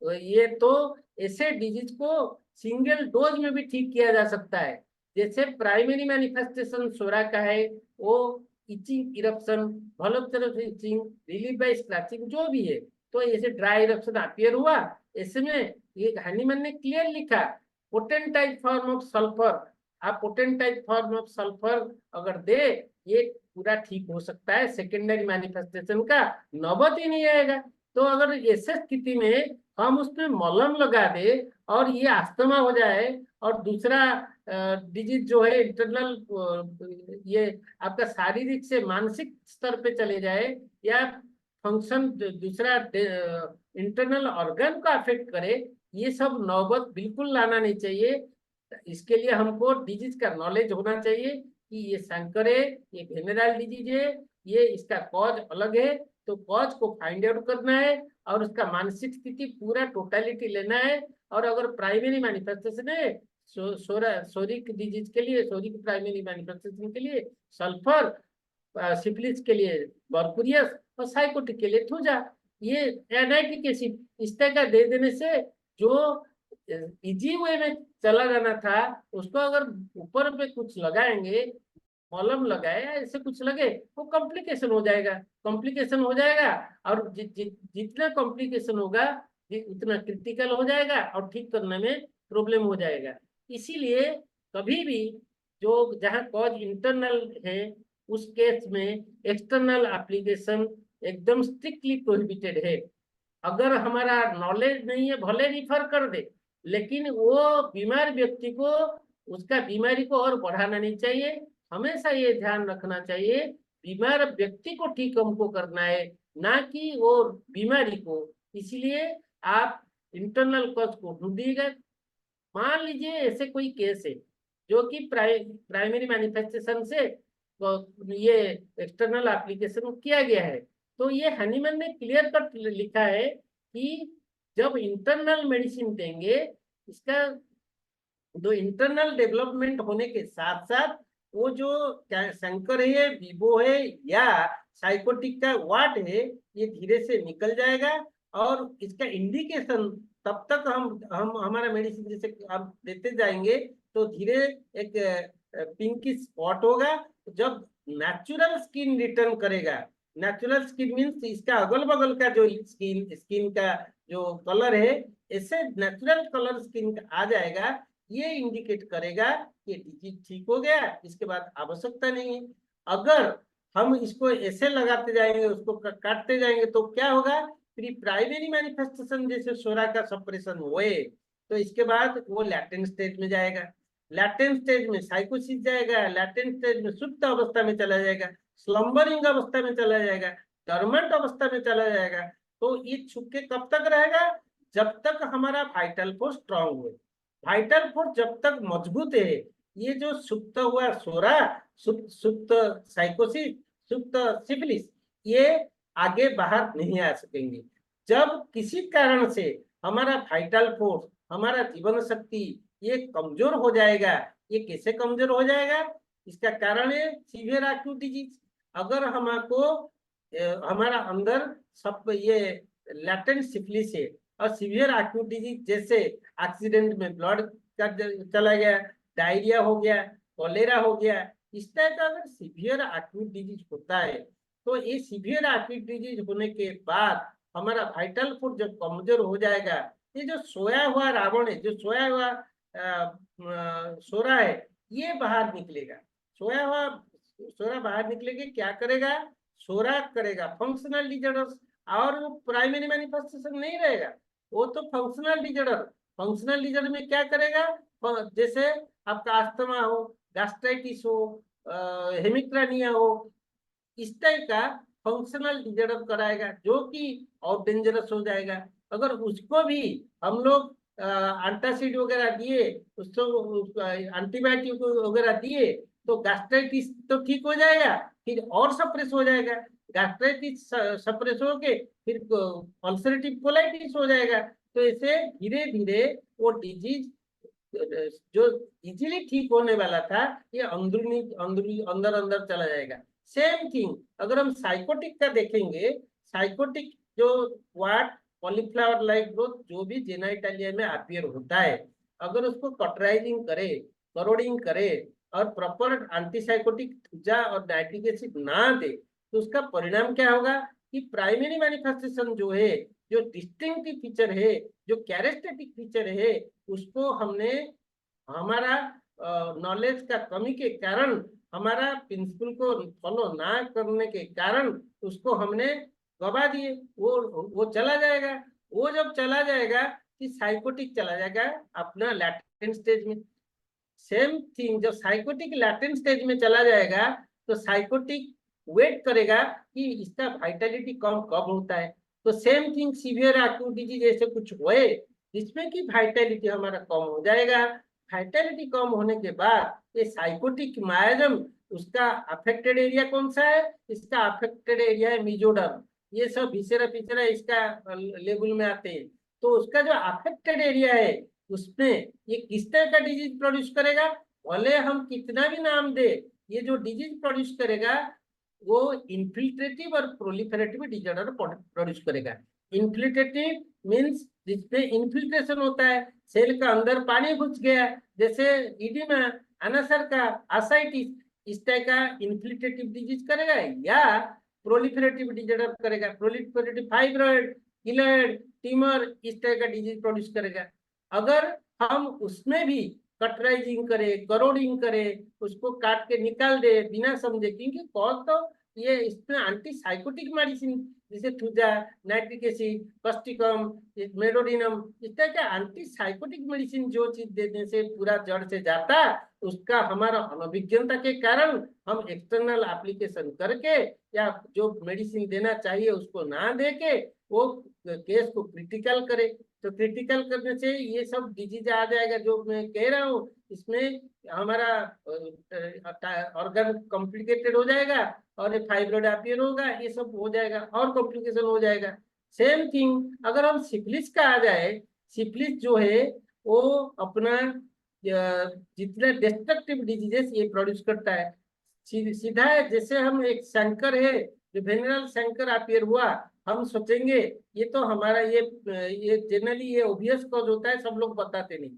तो ये तो ऐसे डिजीज को सिंगल डोज में भी ठीक किया जा सकता है। जैसे प्राइमरी मैनिफेस्टेशन सोरा का है, वो itching, eruption, voluntary itching, relief by scratching जो भी है, तो ऐसे ड्राई इरप्शन अपीयर हुआ, ऐसे में ये हनीमन ने क्लियर लिखा, पोटेंटाइज फॉर्म ऑफ सल्फर, आप पोटेंटाइज फॉर्म ऑफ सल्फर अगर दे, ये पूरा ठीक हो सकता है, सेकेंडरी मैनिफेस्टेशन का नौबत ही नहीं आएगा। तो अगर ऐसे स्थिति में हम उसमें मलहम लगा दे और ये अस्थमा हो जाए, और दूसरा डिजीज जो है इंटरनल, ये आपका शारीरिक से मानसिक स्तर पे चले जाए, या फंक्शन दूसरा इंटरनल ऑर्गन को अफेक्ट करे, ये सब नौबत बिल्कुल लाना नहीं चाहिए। इसके लिए हमको डिजीज का नॉलेज होना चाहिए कि ये सैंकर है, ये वेनेरल डिजीज है, ये इसका कॉज अलग है, तो कॉज को फाइंड आउट करना है, और उसका मानसिक स्थिति पूरा टोटलिटी लेना है। और अगर प्राइमरी मैनिफेस्टेशन है सोरिक डिजीज के लिए, सोरिक प्राइमरी मैनिफेस्टेशन के लिए सल्फर, सिफिलिस के लिए बर्कुरियस, और साइकोटिक के लिए थूजा, ये एनाइटिक एसिड इस तरह का दे देने से जो इजी वे में चला जाना था, उसको अगर ऊपर पे कुछ लगाएंगे, मलहम लगाए या ऐसे कुछ लगे, वो कॉम्प्लिकेशन हो जाएगा, कॉम्प्लिकेशन हो जाएगा। और जितना कॉम्प्लिकेशन होगा उतना क्रिटिकल हो जाएगा, और ठीक करने में प्रॉब्लम हो जाएगा। इसीलिए कभी भी जो जहाँ कॉज इंटरनल है, उस केस में एक्सटर्नल एप्लीकेशन एकदम स्ट्रिक्टली प्रोहिबिटेड है। अगर हमारा नॉलेज नहीं है, भले रिफर कर दे, लेकिन वो बीमार व्यक्ति को उसका बीमारी को और बढ़ाना नहीं चाहिए। हमेशा ये ध्यान रखना चाहिए, बीमार व्यक्ति को ठीक हमको करना है, ना कि वो बीमारी को। इसलिए आप इंटरनल कॉज को ढूंढिएगा। मान लीजिए ऐसे कोई केस है जो कि प्राइमरी मैनिफेस्टेशन से ये एक्सटर्नल एप्लीकेशन किया गया है, तो ये हनीमन ने क्लियर कट लिखा है कि जब इंटरनल मेडिसिन देंगे, इसका जो इंटरनल डेवलपमेंट होने के साथ साथ वो जो शंकर है, विवो है या साइकोटिक का वाट है, ये धीरे से निकल जाएगा। और इसका इंडिकेशन तब तक हम हमारा मेडिसिन जैसे आप देते जाएंगे तो धीरे एक पिंकी स्पॉट होगा। जब नेचुरल स्किन रिटर्न करेगा, नेचुरल स्किन मीन्स इसका अगल बगल का जो स्किन का जो कलर है, ऐसे नेचुरल कलर स्किन आ जाएगा, ये इंडिकेट करेगा कि डिजीज ठीक हो गया, इसके बाद आवश्यकता नहीं है। अगर हम इसको ऐसे लगाते जाएंगे, उसको काटते जाएंगे तो क्या होगा, प्राइमरी मैनिफेस्टेशन जैसे सोरा का सप्रेशन हुए तो इसके बाद वो लैटेंट स्टेज में जाएगा, लैटेंट स्टेज में साइकोसिस जाएगा, लैटेंट स्टेज में सुप्त अवस्था में चला जाएगा, स्लम्बरिंग अवस्था में चला जाएगा, डोर्मेंट अवस्था में चला जाएगा। तो ये छुपके कब तक रहेगा, जब तक हमारा वाइटल फोर्स स्ट्रांग हो। वाइटल फोर्स जब तक मजबूत है, ये जो सुप्त हुआ सोरा, सुप्त साइकोसिस, सुप्त सिफिलिस, ये आगे बाहर नहीं आ सकेंगे। जब किसी कारण से हमारा वाइटल फोर्स, हमारा जीवन शक्ति ये कमजोर हो जाएगा, ये कैसे कमजोर हो जाएगा, इसका कारण है सीवियर एक्यूट डिजीज। अगर हमको हमारा अंदर सब ये लैटेंट सिफिलिस है और सीवियर एक्यूट डिजीज जैसे एक्सीडेंट में ब्लड का चला गया, डायरिया हो गया, कोलेरा हो गया, इस टाइप का अगर सीवियर एक्यूट डिजीज होता है तो ये सीवियर एक्यूट डिजीज होने के बाद हमारा वाइटल फोर्स जब कमजोर हो जाएगा, ये जो सोया हुआ रावण है, जो सोया हुआ सोरा है, ये बाहर निकलेगा। सोया हुआ सोरा बाहर निकलेगा, क्या करेगा, सोरा करेगा फंक्शनल डिजॉर्डर्स। और वो प्राइमरी मैनिफेस्टेशन नहीं रहेगा, वो तो फंक्शनल डिजॉर्डर। फंक्शनल डिजॉर्डर में क्या करेगा, जैसे आपका अस्थमा हो, गैस्ट्राइटिस हो, हेमिक्रानिया हो, इस टाइप का फंक्शनल डिजॉर्डर कराएगा, जो कि और डेंजरस हो जाएगा। अगर उसको भी हम लोग एंटासिड वगैरह दिए, उसको एंटीबायोटिक वगैरह दिए तो गैस्ट्राइटिस तो ठीक हो जाएगा, फिर और सप्रेस हो जाएगा। गैस्ट्राइटिस सप्रेस हो के फिर अल्सरेटिव कोलाइटिस हो जाएगा। तो ऐसे धीरे धीरे वो डिजीज जो इजीली ठीक होने वाला था, ये अंदरूनी अंदरूनी अंदर अंदर चला जाएगा। सेम थिंग अगर हम साइकोटिक का देखेंगे, साइकोटिक जो वाट कॉलीफ्लावर लाइक ग्रोथ जो भी जेनाइटालिया में अपीयर होता है, अगर उसको कटराइजिंग करे, करोडिंग करे और प्रॉपर एंटीसाइकोटिक थूजा और नाइट्रिक एसिड ना दे, तो उसका परिणाम क्या होगा कि प्राइमरी मैनिफेस्टेशन जो है, जो डिस्टिंक्टिव फीचर है, जो कैरेक्टरिस्टिक फीचर है, उसको हमने हमारा नॉलेज का कमी के कारण, हमारा प्रिंसिपल को फॉलो ना करने के कारण उसको हमने गवा दिए। वो चला जाएगा। वो जब चला जाएगा कि साइकोटिक चला जाएगा अपना लैटेंट स्टेज में। सेम थिंग जब साइकोटिक लैटेंट स्टेज में चला जाएगा तो साइकोटिक वेट करेगा कि इसका वाइटलिटी कम कब होता है। तो same thing severe acute disease ऐसे कुछ हुए जिसमें कि वाइटलिटी हमारा कम हो जाएगा। वाइटलिटी कम होने के बाद ये साइकोटिक मायाजम, उसका अफेक्टेड एरिया कौन सा है, इसका अफेक्टेड एरिया है मेसोडर्म। ये सब विसेरा फिसेरा इसका लेवल में आते हैं। तो उसका जो अफेक्टेड एरिया है उसमें ये किस तरह का डिजीज प्रोड्यूस करेगा, भले हम कितना भी नाम दे, ये जो डिजीज प्रोड्यूस करेगा वो इन्फिल्ट्रेटिव और प्रोलिफेरेटिव डिजॉर्डर प्रोड्यूस करेगा। इन्फिल्ट्रेटिव मीन्स जिसपे इन्फिल्ट्रेशन होता है, सेल का अंदर पानी घुस गया, जैसे इडिमा, अनासर का आसाइटिस, इस टाइप का इन्फिल्ट्रेटिव डिजीज करेगा। या प्रोलिफेरेटिव डिजॉर्डर करेगा, प्रोलिफेरेटिव फाइब्रॉइड, किलॉइड, ट्यूमर, इस टाइप का डिजीज प्रोड्यूस करेगा। अगर हम उसमें भी कटराइजिंग करे, करोडिंग करे, उसको काट के निकाल दे बिना समझे, क्योंकि कॉज तो ये इसमें एंटीसाइकोटिक मेडिसिन जैसे थूजा, नाइट्रिक एसिड, पस्टिकम, मेडोडिनम, इस तरह का एंटीसाइकोटिक मेडिसिन जो चीज देने से पूरा जड़ से जाता, उसका हमारा अनभिज्ञता के कारण हम एक्सटर्नल एप्लीकेशन करके या जो मेडिसिन देना चाहिए उसको ना दे के वो केस को क्रिटिकल करे। तो क्रिटिकल करने से ये सब डिजीज आ जाएगा जो मैं कह रहा हूँ। इसमें हमारा ऑर्गन कॉम्प्लिकेटेड हो जाएगा और फाइब्रोइड अपीयर होगा, ये सब हो जाएगा और कॉम्प्लिकेशन हो जाएगा। सेम थिंग अगर हम सिफिलिस का आ जाए, सिफिलिस जो है वो अपना जितना डिस्ट्रक्टिव डिजीजेस ये प्रोड्यूस करता है। सीधा है, जैसे हम एक शंकर है, जो वेनेरल शंकर अपीयर हुआ, हम सोचेंगे ये तो हमारा ये जनरली ये ओबियस कॉज होता है, सब लोग बताते नहीं,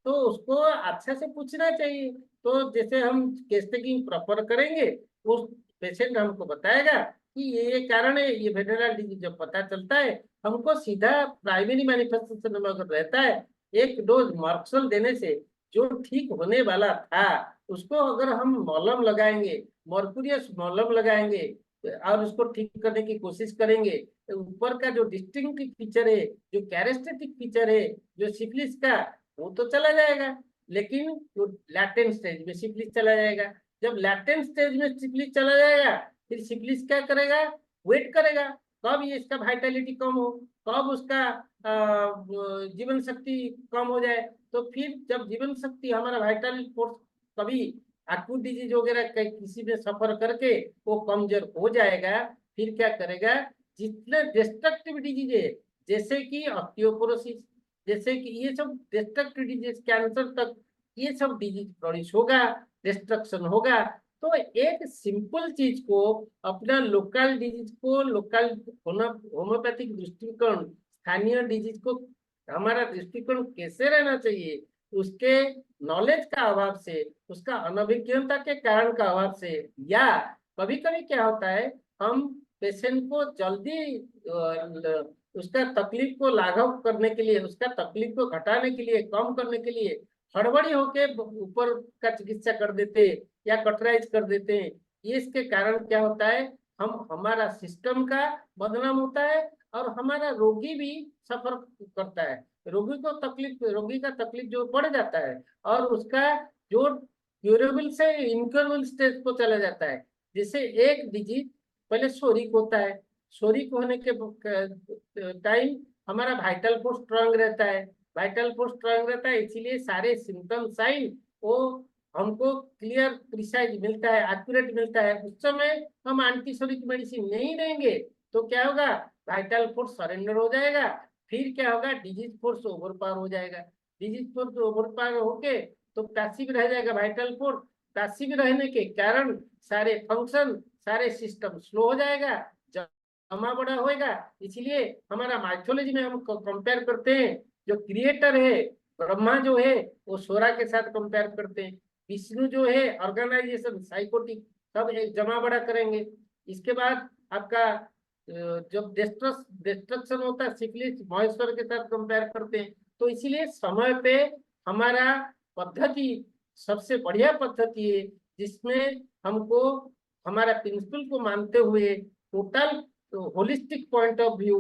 तो उसको अच्छे से पूछना चाहिए। तो जैसे हम केस टेकिंग प्रॉपर करेंगे, उस पेशेंट हमको बताएगा कि ये कारण है, ये वेनेरल डिजीज जब पता चलता है, हमको सीधा प्राइमरी मैनिफेस्टेशन में अगर रहता है, एक डोज मॉर्क्सल देने से जो ठीक होने वाला था उसको अगर हम मलहम लगाएंगे, मर्कुरियस मलहम लगाएंगे और उसको ठीक करने की कोशिश करेंगे, तो ऊपर का जो डिस्टिंक्टिव फीचर है, जो कैरेक्टरिस्टिक फीचर है जो सिफिलिस का, वो तो चला जाएगा। लेकिन वो लैटेंट स्टेज में सिफिलिस चला जाएगा। जब लैटेंट स्टेज में सिफिलिस चला जाएगा, फिर सिफिलिस क्या करेगा, वेट करेगा कब ये इसका वाइटलिटी कम हो, कब उसका जीवन शक्ति कम हो जाए। तो फिर जब जीवन शक्ति हमारा वाइटल फोर्स कभी एक्यूट डिजीज वगैरह किसी में सफर करके वो कमजोर हो जाएगा, फिर क्या करेगा, जितने डिस्ट्रक्टिव डिजीज है जैसे कि ऑस्टियोपोरोसिस, जैसे कि ये सब डिस्ट्रक्टिव डिजीज, कैंसर तक ये सब डिजीज प्रोड्यूस होगा, डिस्ट्रक्शन होगा। तो एक सिंपल चीज को, अपना लोकल डिजीज को, लोकल होम्योपैथिक दृष्टिकोण, स्थानीय डिजीज को हमारा दृष्टिकोण कैसे रहना चाहिए, उसके नॉलेज का अभाव से, उसका अनभिज्ञता के कारण का अभाव से, या कभी कभी क्या होता है, हम पेशेंट को जल्दी उसका तकलीफ को लाघव करने के लिए, उसका तकलीफ को घटाने के लिए, कम करने के लिए हड़बड़ी होके ऊपर का चिकित्सा कर देते या कटराइज कर देते हैं। ये इसके कारण क्या होता है, हमारा सिस्टम का बदनाम होता है और हमारा रोगी भी सफर करता है। रोगी का तकलीफ जो बढ़ जाता है और उसका जो क्यूरेबल से इनक्योरेबल स्टेज को चला जाता है। जैसे एक डिजीज पहले सोरिक होता है, सोरिक होने के टाइम हमारा वाइटल फोर्स स्ट्रांग रहता है, वाइटल फोर्स स्ट्रांग रहता है, इसीलिए सारे सिम्टम साइन वो हमको क्लियर प्रिसाइज मिलता है, एक्यूरेट मिलता है। उस समय हम एंटीसोरिक मेडिसिन नहीं देंगे तो क्या होगा, वाइटल फोर्स सरेंडर हो जाएगा, फिर क्या होगा, डिजीज फोर्स ओवर पावर हो जाएगा। डिजीज फोर्स ओवर पावर होके तो पैसिव रह जाएगा वाइटल फोर्स, पैसिव रहने के कारण सारे फंक्शन, सारे सिस्टम स्लो हो जाएगा, जमा बड़ा होएगा। इसलिए हमारा माइथोलॉजी में हम कंपेयर करते हैं, जो क्रिएटर है ब्रह्मा जो है वो सोरा के साथ कंपेयर करते हैं, विष्णु जो है ऑर्गेनाइजेशन साइकोटिक, सब एक जमा बड़ा करेंगे। इसके बाद आपका जब डिस्ट्रक्शन होता है, सिफिलिस महेश्वर के साथ कंपेयर करते हैं। तो इसीलिए समय पे हमारा पद्धति सबसे बढ़िया पद्धति है, जिसमें हमको हमारा प्रिंसिपल को मानते हुए total holistic point of view,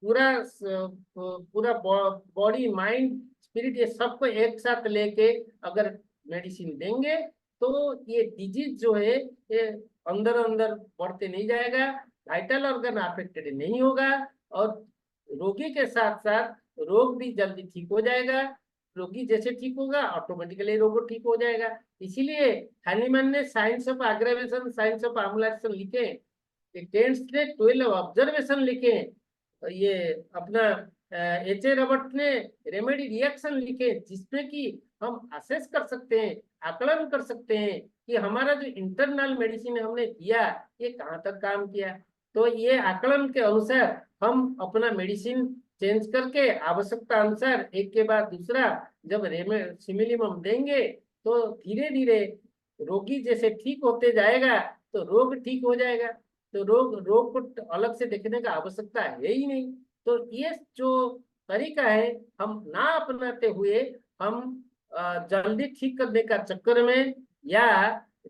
पूरा बॉडी माइंड स्पिरिट ये सबको एक साथ लेके अगर मेडिसिन देंगे तो ये डिजीज जो है ये अंदर अंदर बढ़ते नहीं जाएगा, वाइटल ऑर्गन अफेक्टेड नहीं होगा और रोगी के साथ साथ रोग भी जल्दी ठीक हो जाएगा। रोगी जैसे ठीक होगा ऑटोमेटिकली रोग ठीक हो जाएगा। इसीलिए हैनीमैन ने science of aggravation, science of emulation लिखे, केंट्स ने 12 ऑब्जर्वेशन लिखे, ये अपना H.A. रॉबर्ट ने रेमेडी रिएक्शन लिखे, जिसमें कि हम असेस कर सकते हैं, आकलन कर सकते हैं कि हमारा जो इंटरनल मेडिसिन हमने दिया ये कहाँ तक काम किया। तो ये आकलन के अनुसार हम अपना मेडिसिन चेंज करके आवश्यकता अनुसार एक के बाद दूसरा जब सिमिलिमम देंगे तो धीरे धीरे रोगी जैसे ठीक होते जाएगा तो रोग ठीक हो जाएगा। तो रोग को अलग से देखने का आवश्यकता है ही नहीं। तो ये जो तरीका है हम ना अपनाते हुए हम जल्दी ठीक करने का चक्कर में या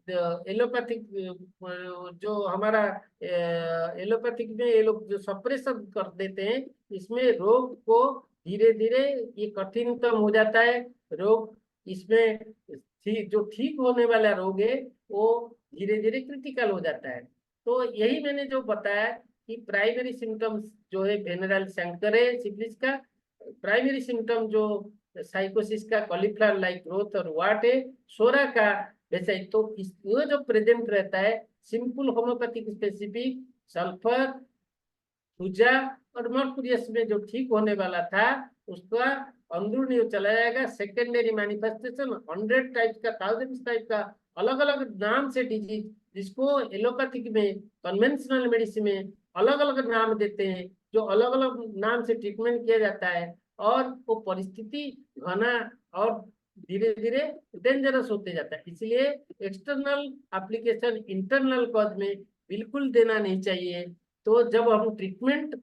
एलोपैथिक जो हमारा एलोपैथिक में ये लोग जो सप्रेशन कर देते हैं, इसमें रोग को धीरे धीरे ये कठिनतम हो जाता है। रोग इसमें जो ठीक होने वाला रोग है वो धीरे धीरे क्रिटिकल हो जाता है। तो यही मैंने जो बताया कि प्राइमरी सिम्टम्स जो है वेनेरल शंकर है सिफिलिस का, प्राइमरी सिम्टम जो साइकोसिस का कॉलीफ्लावर लाइक ग्रोथ और वाट है, सोरा का वैसे तो वो जो प्रेजेंट रहता है सिंपल होम्योपैथिक स्पेसिफिक सल्फर, पूजा और मर्कुरियस में जो ठीक होने वाला था उसका अंदरूनी वो चला जाएगा। सेकेंडरी मैनिफेस्टेशन 100 टाइप का, 1000 टाइप का, अलग अलग नाम से डिजीज, जिसको एलोपैथिक में, कन्वेंशनल मेडिसिन में अलग अलग नाम देते हैं, जो अलग अलग नाम से ट्रीटमेंट किया जाता है, और वो परिस्थिति घना और धीरे धीरे डेंजरस होते जाता है। इसलिए एक्सटर्नल एप्लीकेशन इंटरनल कॉज में बिल्कुल देना नहीं चाहिए। तो जब हम ट्रीटमेंट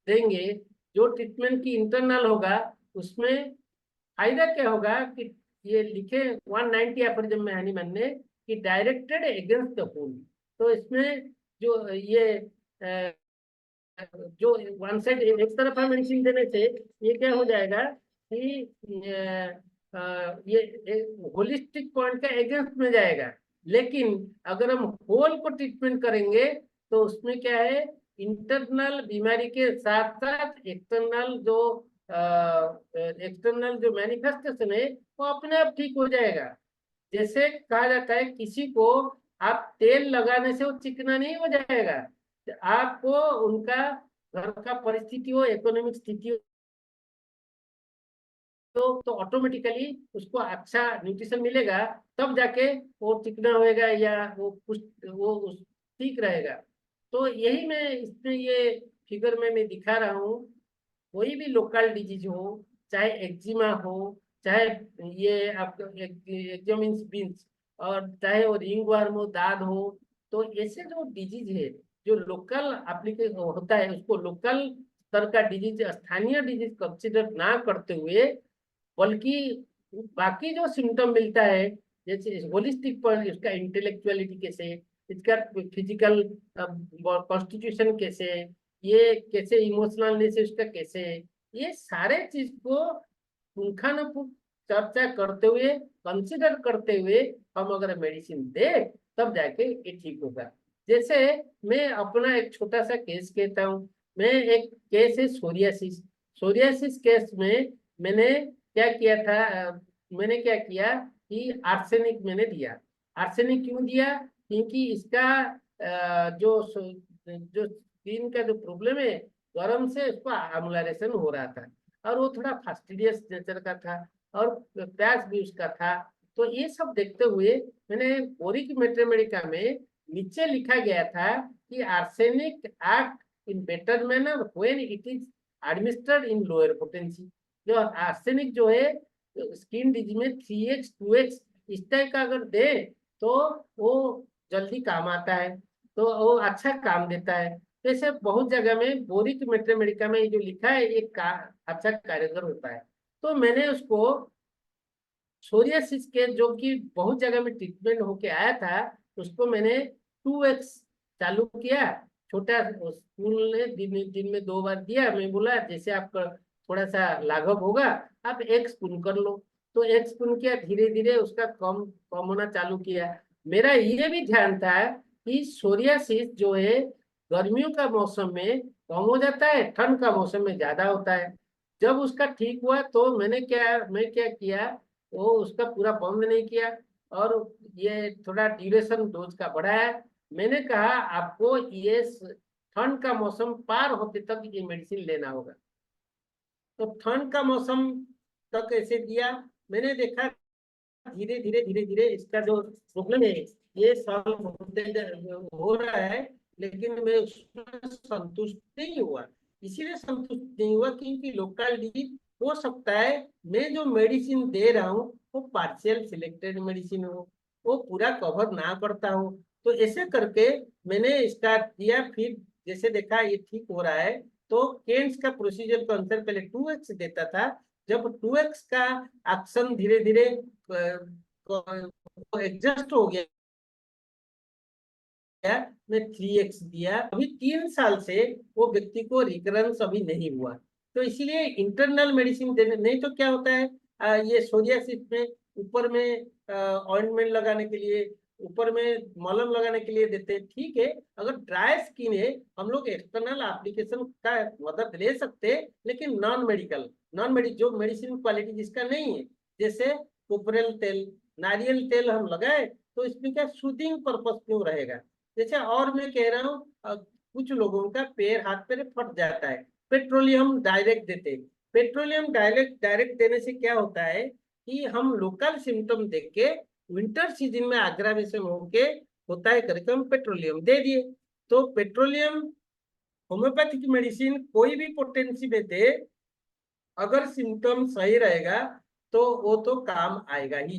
देंगे, जो ट्रीटमेंट की इंटरनल होगा उसमें फायदा क्या होगा कि ये लिखे 190 एफरिज्म में हनीमैन ने कि डायरेक्टेड अगेंस्ट द होल। तो इसमें जो ये जो वन साइड एक तरफा मेडिसिन देने से ये क्या हो जाएगा कि ये होलिस्टिक पॉइंट का अगेंस्ट में जाएगा। लेकिन अगर हम होल को ट्रीटमेंट करेंगे तो उसमें क्या है, इंटरनल बीमारी के साथ साथ एक्सटर्नल जो मैनिफेस्टेशन है वो अपने आप ठीक हो जाएगा। जैसे कहा जाता है किसी को आप तेल लगाने से वो चिकना नहीं हो जाएगा, आपको उनका घर का परिस्थिति हो, इकोनॉमिक स्थिति हो, तो ऑटोमेटिकली उसको अच्छा न्यूट्रिशन मिलेगा, तब जाके वो चिकना होएगा या वो कुछ वो ठीक रहेगा। तो यही मैं इसमें ये फिगर में मैं दिखा रहा हूँ। कोई भी लोकल डिजीज हो, चाहे एक्जिमा हो, चाहे ये आपका एक्जिमा मींस बीन्स, और चाहे वो रिंग वर्म हो, दाद हो, तो ऐसे जो डिजीज है जो लोकल एप्लीकेशन होता है उसको लोकल स्तर का डिजीज, स्थानीय डिजीज कंसिडर ना करते हुए, बल्कि बाकी जो सिम्टम मिलता है, जैसे होलिस्टिक पर इसका इंटेलेक्चुअलिटी कैसे, इसका फिजिकल कॉन्स्टिट्यूशन कैसे, ये कैसे इमोशनलनेस है उसका कैसे, ये सारे चीज को पुंखानुपुंख चर्चा करते हुए, कंसिडर करते हुए हम अगर मेडिसिन दे तब जाके ये ठीक होगा। जैसे मैं अपना एक छोटा सा केस कहता हूँ। मैं एक केस है सोरियासिस। सोरियासिस केस में मैंने क्या किया था, मैंने क्या किया कि आर्सेनिक मैंने दिया। आर्सेनिक क्यों दिया? क्योंकि इसका जो स्किन का जो प्रॉब्लम है, गर्म से उसको एमुलरेशन हो रहा था, और वो थोड़ा फास्टिडियस नेचर का था, और प्यास भी उसका था। तो ये सब देखते हुए मैंने बोरिक मेट्रोमेडिका में नीचे लिखा गया था कि arsenic act in better manner when it is administered in lower potency. जो आर्सेनिक जो है स्किन डिजीज में 3x 2x इस टाइप का अगर दे तो वो जल्दी काम आता है, तो वो अच्छा काम देता है। तो ऐसे बहुत जगह में बोरिक मेट्रोमेडिका में ये जो लिखा है ये अच्छा कार्यगर होता है। तो मैंने उसको सोरियासिस के जो कि बहुत जगह में ट्रीटमेंट होके आया था, उसको मैंने 2x चालू किया। छोटा स्पून ने दिन में 2 बार दिया। मैं बोला जैसे आपका थोड़ा सा लाघव होगा आप 1 स्पून कर लो। तो 1 स्पून किया, धीरे धीरे उसका कम कम होना चालू किया। मेरा ये भी ध्यान था कि सोरियासिस जो है गर्मियों का मौसम में कम हो जाता है, ठंड का मौसम में ज्यादा होता है। जब उसका ठीक हुआ तो मैं क्या किया, वो उसका पूरा बंद नहीं किया, और ये थोड़ा ड्यूरेशन डोज का बढ़ाया। मैंने कहा आपको ये ठंड का मौसम पार होते तक ये मेडिसिन लेना होगा। तो ठंड का मौसम तक ऐसे दिया। मैंने देखा धीरे धीरे धीरे धीरे इसका जो प्रॉब्लम है ये सॉल्व हो रहा है, लेकिन मैं उसमें संतुष्ट नहीं हुआ। इसीलिए संतुष्ट नहीं हुआ क्योंकि लोकल डिजीज हो सकता है मैं जो मेडिसिन दे रहा हूँ वो पार्शियल सिलेक्टेड मेडिसिन हो, वो पूरा कवर ना करता हो। तो ऐसे करके मैंने इसका दिया। फिर जैसे देखा ये ठीक हो रहा है, तो केन्स का प्रोसीजर का आंसर पहले 2x देता था। जब 2x का एक्शन धीरे धीरे एडजस्ट हो गया, मैं 3x दिया। अभी 3 साल से वो व्यक्ति को रिकरेंस अभी नहीं हुआ। तो इसीलिए इंटरनल मेडिसिन देने, नहीं तो क्या होता है ये सोरियासिस में ऊपर में ऑइंटमेंट लगाने के लिए, ऊपर में मलहम लगाने के लिए देते हैं, ठीक है। अगर ड्राई स्किन है हम लोग एक्सटर्नल एप्लीकेशन का मदद ले सकते हैं, लेकिन नॉन मेडिकल जो मेडिसिन क्वालिटी जिसका नहीं है, जैसे कोपरेल तेल, नारियल तेल हम लगाए तो इसमें क्या सूदिंग पर्पस क्यों रहेगा। जैसे और मैं कह रहा हूँ कुछ लोगों का पैर हाथ पैर फट जाता है, पेट्रोलियम डायरेक्ट देते, पेट्रोलियम डायरेक्ट देने से क्या होता है कि हम लोकल सिम्टम देख के विंटर सीजन में एग्रावेशन होके होता है करके हम पेट्रोलियम दे दिए। तो पेट्रोलियम होम्योपैथिक मेडिसिन कोई भी पोटेंसी में दे, अगर सिम्टम सही रहेगा तो वो तो काम आएगा ही।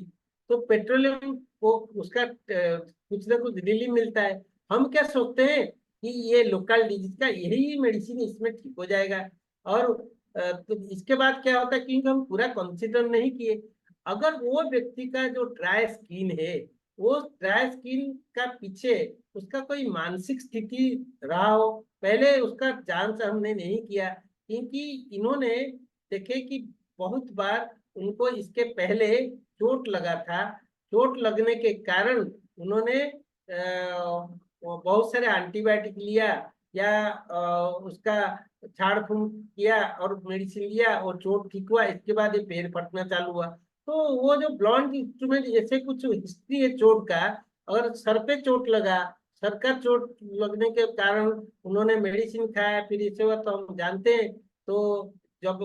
तो पेट्रोलियम को उसका कुछ ना कुछ रिलीफ मिलता है। हम क्या सोचते हैं कि ये लोकल डिजीज का यही मेडिसिन इसमें ठीक हो जाएगा, और तो इसके बाद क्या होता है, क्योंकि हम पूरा कंसिडर नहीं किए। अगर वो व्यक्ति का जो ड्राई स्किन है, वो ड्राई स्किन का पीछे उसका कोई मानसिक स्थिति रहा हो, पहले उसका जांच हमने नहीं किया, क्योंकि इन्होंने देखे कि बहुत बार उनको इसके पहले चोट लगा था। चोट लगने के कारण उन्होंने बहुत सारे एंटीबायोटिक लिया या उसका झाड़ फूंक किया और मेडिसिन लिया और चोट ठीक हुआ, इसके बाद ये पैर फटना चालू हुआ। तो वो जो ब्लॉन्ट इंस्ट्रूमेंट ऐसे कुछ हिस्ट्री है चोट का, अगर सर पे चोट लगा, सर का चोट लगने के कारण उन्होंने मेडिसिन खाया, फिर इसे हुआ, तो हम जानते हैं। तो जब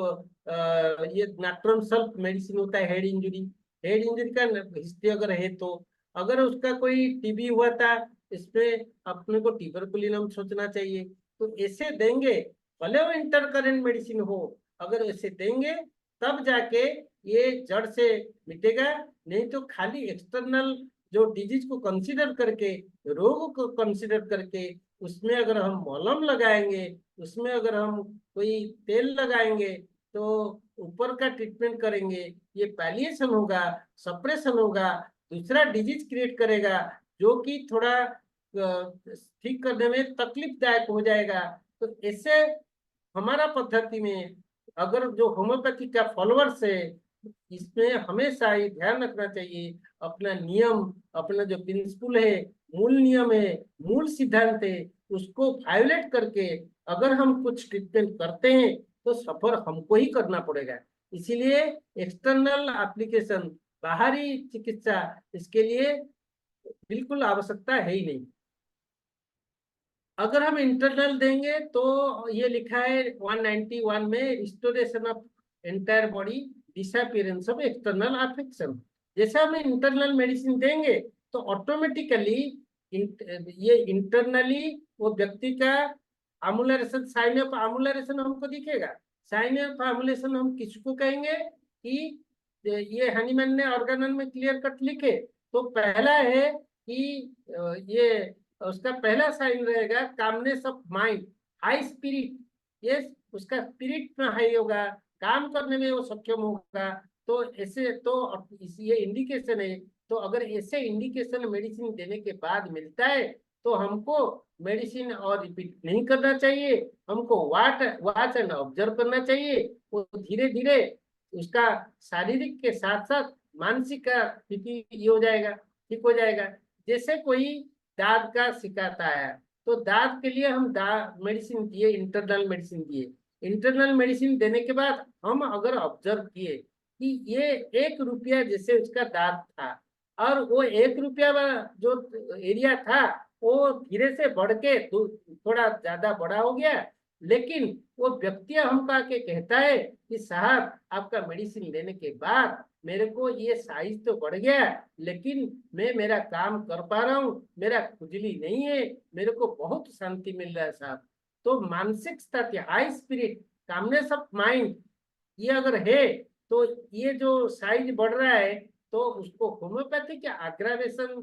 ये नाट्रम सल्फ मेडिसिन होता है हेड इंजरी का हिस्ट्री अगर है, तो अगर उसका कोई टीबी हुआ था, इसमें अपने को ट्यूबरकुलिनम सोचना चाहिए। तो ऐसे देंगे, भले वो इंटरकरेंट मेडिसिन हो, अगर ऐसे देंगे तब जाके ये जड़ से मिटेगा। नहीं तो खाली एक्सटर्नल जो डिजीज को कंसीडर करके, रोग को कंसीडर करके, उसमें अगर हम मलहम लगाएंगे, उसमें अगर हम कोई तेल लगाएंगे, तो ऊपर का ट्रीटमेंट करेंगे, ये पैलिएशन होगा, सप्रेशन होगा, दूसरा डिजीज क्रिएट करेगा, जो कि थोड़ा ठीक करने में तकलीफदायक हो जाएगा। तो ऐसे हमारा पद्धति में अगर जो होम्योपैथी का फॉलोअर्स है, इसमें हमेशा ये ध्यान रखना चाहिए, अपना नियम, अपना जो प्रिंसिपल है, मूल नियम है, मूल सिद्धांत है, उसको वायोलेट करके अगर हम कुछ ट्रीटमेंट करते हैं तो सफर हमको ही करना पड़ेगा। इसीलिए एक्सटर्नल एप्लीकेशन, बाहरी चिकित्सा, इसके लिए बिल्कुल आवश्यकता है ही नहीं। अगर हम इंटरनल देंगे तो ये लिखा है 191 में, restoration of entire body, disappearance of external affection. जैसे हम इंटरनल मेडिसिन देंगे तो ऑटोमेटिकली ये इंटरनली वो व्यक्ति का एमुलरेशन, साइन ऑफ एमुलरेशन हमको दिखेगा। साइन ऑफ एमुलेशन हम किसको कहेंगे कि ये हनीमैन ने ऑर्गेनल में क्लियर कट लिखे। तो पहला है कि ये उसका पहला साइन रहेगा calmness of mind, high spirit. ये उसका स्पिरिट में हाई होगा, काम करने में वो सक्षम होगा। तो ऐसे तो ये इंडिकेशन है। तो अगर ऐसे इंडिकेशन मेडिसिन देने के बाद मिलता है तो हमको मेडिसिन और रिपीट नहीं करना चाहिए, हमको वॉच एंड ऑब्जर्व करना चाहिए। वो धीरे धीरे उसका शारीरिक के साथ साथ मानसिक का स्थिति ये हो जाएगा, ठीक हो जाएगा। जैसे कोई दांत का शिकायत आया, तो दांत के लिए हम मेडिसिन दिए, इंटरनल मेडिसिन दिए। इंटरनल मेडिसिन देने के बाद हम अगर ऑब्जर्व किए कि ये 1 रुपया जैसे उसका दांत था, और वो 1 रुपया जो एरिया था वो धीरे से बढ़ के थोड़ा ज्यादा बड़ा हो गया, लेकिन वो व्यक्ति हमको आके कहता है कि साहब आपका मेडिसिन लेने के बाद मेरे को ये साइज तो बढ़ गया, लेकिन मैं मेरा काम कर पा रहा हूँ, मेरा खुजली नहीं है, मेरे को बहुत शांति मिल रहा है साहब। तो मानसिक स्थिति, high spirit, calmness of mind, ये अगर है तो ये जो साइज बढ़ रहा है तो उसको होम्योपैथी के एग्रावेशन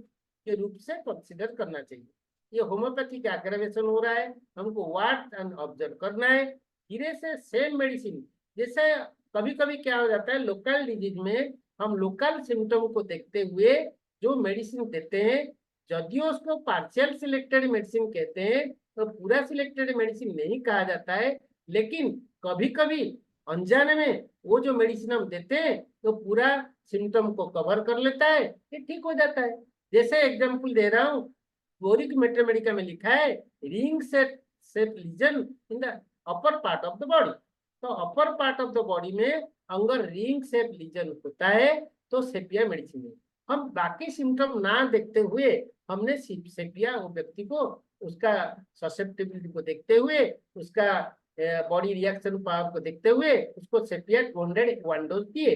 के रूप से कंसिडर करना चाहिए। ये होम्योपैथी का एग्रावेशन हो रहा है, हमको वॉच एंड ऑब्जर्व करना है। धीरे से सेम मेडिसिन, जैसे कभी कभी क्या हो जाता है लोकल डिजीज में, हम लोकल सिम्टम को देखते हुए जो मेडिसिन देते हैं, यदि उसको पार्शियल सिलेक्टेड मेडिसिन कहते हैं, तो पूरा सिलेक्टेड मेडिसिन नहीं कहा जाता है। लेकिन कभी कभी अनजाने में वो जो मेडिसिन हम देते हैं तो पूरा सिम्टम को कवर कर लेता है, ये ठीक हो जाता है। जैसे एग्जांपल दे रहा हूँ, बोरिक मेटामेडिका में लिखा है ring shape lesion in the upper part of the body. तो upper part of the body में अगर रिंग शेप लीजन होता है तो सेपिया मेडिसिन है। हम बाकी सिम्टम ना देखते हुए हमने सेपिया वो व्यक्ति को उसका ससेप्टिबिलिटी को देखते हुए उसका बॉडी रिएक्शन पावर को देखते हुए उसको सेपिया 200 1 डोज दिए।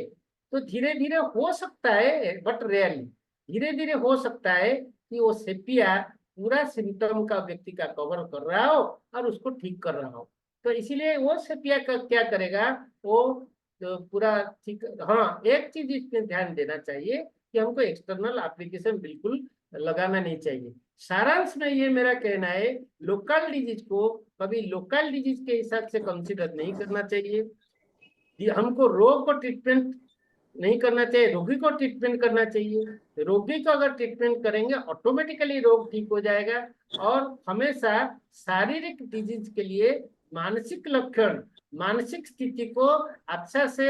तो धीरे धीरे हो सकता है, बट रेयरली, धीरे धीरे हो सकता है कि वो सेपिया पूरा सिम्टम का व्यक्ति का कवर कर रहा हो और उसको ठीक कर रहा हो। तो इसीलिए वो सेपिया का क्या करेगा, वो तो पूरा ठीक। हाँ, एक चीज इसमें ध्यान देना चाहिए कि हमको एक्सटर्नल एप्लीकेशन बिल्कुल लगाना नहीं चाहिए। सारांश में ये मेरा कहना है, लोकल डिजीज को कभी लोकल डिजीज के हिसाब से कंसीडर नहीं करना चाहिए। हमको रोग को ट्रीटमेंट नहीं करना चाहिए, रोगी को ट्रीटमेंट करना चाहिए। रोगी को अगर ट्रीटमेंट करेंगे ऑटोमेटिकली रोग ठीक हो जाएगा। और हमेशा शारीरिक डिजीज के लिए मानसिक लक्षण, मानसिक स्थिति को अच्छा से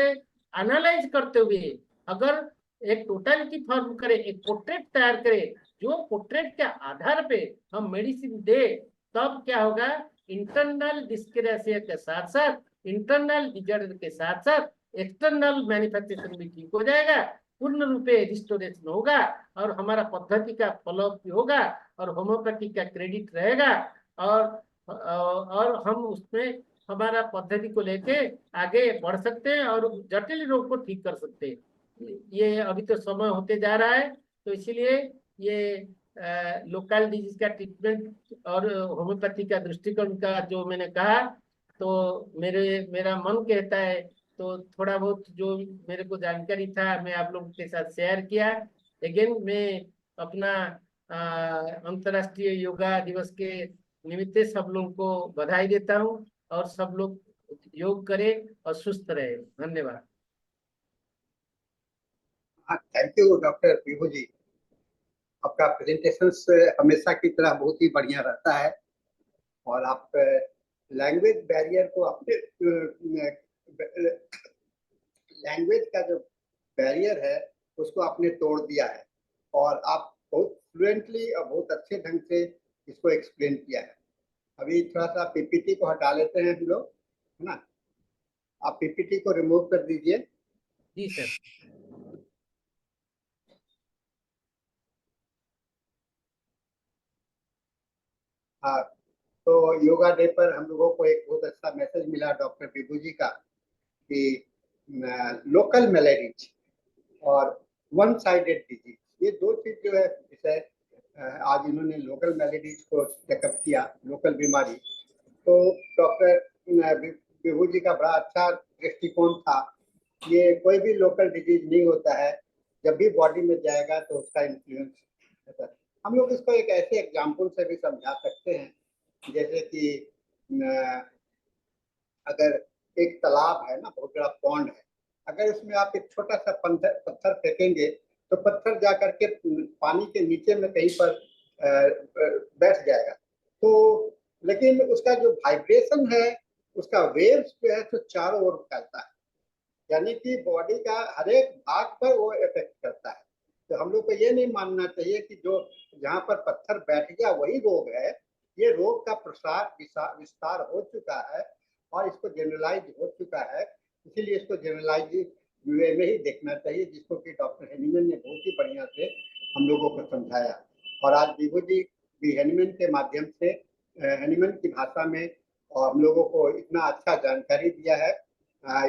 एनालाइज करते हुए अगर एक टोटलिटी फॉर्म करे, एक पोर्ट्रेट तैयार करे, जो पोर्ट्रेट के आधार पे हम मेडिसिन दे, तब क्या होगा, इंटरनल डिस्क्रेसिया के साथ साथ, इंटरनल डिजॉर्डर के साथ साथ एक्सटर्नल मैनिफेस्टेशन भी ठीक हो जाएगा, पूर्ण रूपे रिस्टोरेशन होगा और हमारा पद्धति का फॉलोअप भी होगा और होम्योपैथी का क्रेडिट रहेगा। और हम उसमें हमारा पद्धति को लेके आगे बढ़ सकते हैं और जटिल रोग को ठीक कर सकते हैं। ये अभी तो समय होते जा रहा है, तो इसीलिए ये लोकल डिजीज का ट्रीटमेंट और होम्योपैथी का दृष्टिकोण का जो मैंने कहा, तो मेरा मन कहता है, तो थोड़ा बहुत जो मेरे को जानकारी था मैं आप लोगों के साथ शेयर किया। अगेन मैं अपना अंतर्राष्ट्रीय योगा दिवस के निमित्त सब लोगों को बधाई देता हूँ और सब लोग योग करें और सुस्त रहे। धन्यवाद। थैंक यू डॉक्टर विभू जी। आपका प्रेजेंटेशन हमेशा की तरह बहुत ही बढ़िया रहता है और आप लैंग्वेज बैरियर को अपने लैंग्वेज का जो बैरियर है उसको आपने तोड़ दिया है और आप बहुत फ्लुएंटली और बहुत अच्छे ढंग से इसको एक्सप्लेन किया है। अभी थोड़ा सा पीपीटी को हटा लेते हैं हम लोग, है ना। आप पीपीटी को रिमूव कर दीजिए। जी सर। हाँ, तो योगा डे पर हम लोगों को एक बहुत अच्छा मैसेज मिला डॉक्टर विभू जी का कि लोकल मैलेरिज और वन साइडेड डिजीज, ये दो चीज जो है विषय आज इन्होंने लोकल मैलेरिज को चेकअप किया, लोकल बीमारी। तो डॉक्टर विभू जी का बड़ा अच्छा दृष्टिकोण था। ये कोई भी लोकल डिजीज नहीं होता है, जब भी बॉडी में जाएगा तो उसका इन्फ्लुएंस होता है। हम लोग इसको एक ऐसे एग्जाम्पल से भी समझा सकते हैं, जैसे कि अगर एक तालाब है ना, बहुत बड़ा पॉन्ड है, अगर उसमें आप एक छोटा सा पत्थर फेंकेंगे तो पत्थर जा करके पानी के नीचे में कहीं पर बैठ जाएगा। तो लेकिन उसका जो वाइब्रेशन है, उसका वेव्स जो है तो चारों ओर फैलता है, यानी कि बॉडी का हर एक भाग पर वो इफेक्ट करता है। तो हम लोग को ये नहीं मानना चाहिए कि जो जहाँ पर पत्थर बैठ गया वही रोग है। ये रोग का प्रसार विस्तार हो चुका है और इसको जनरलाइज हो चुका है, इसीलिए इसको जनरलाइज वे में ही देखना चाहिए, जिसको कि डॉक्टर हेनीमैन ने बहुत ही बढ़िया से हम लोगों को समझाया। और आज विभू जी भी हेनीमैन के माध्यम से, हेनीमैन की भाषा में और हम लोगों को इतना अच्छा जानकारी दिया है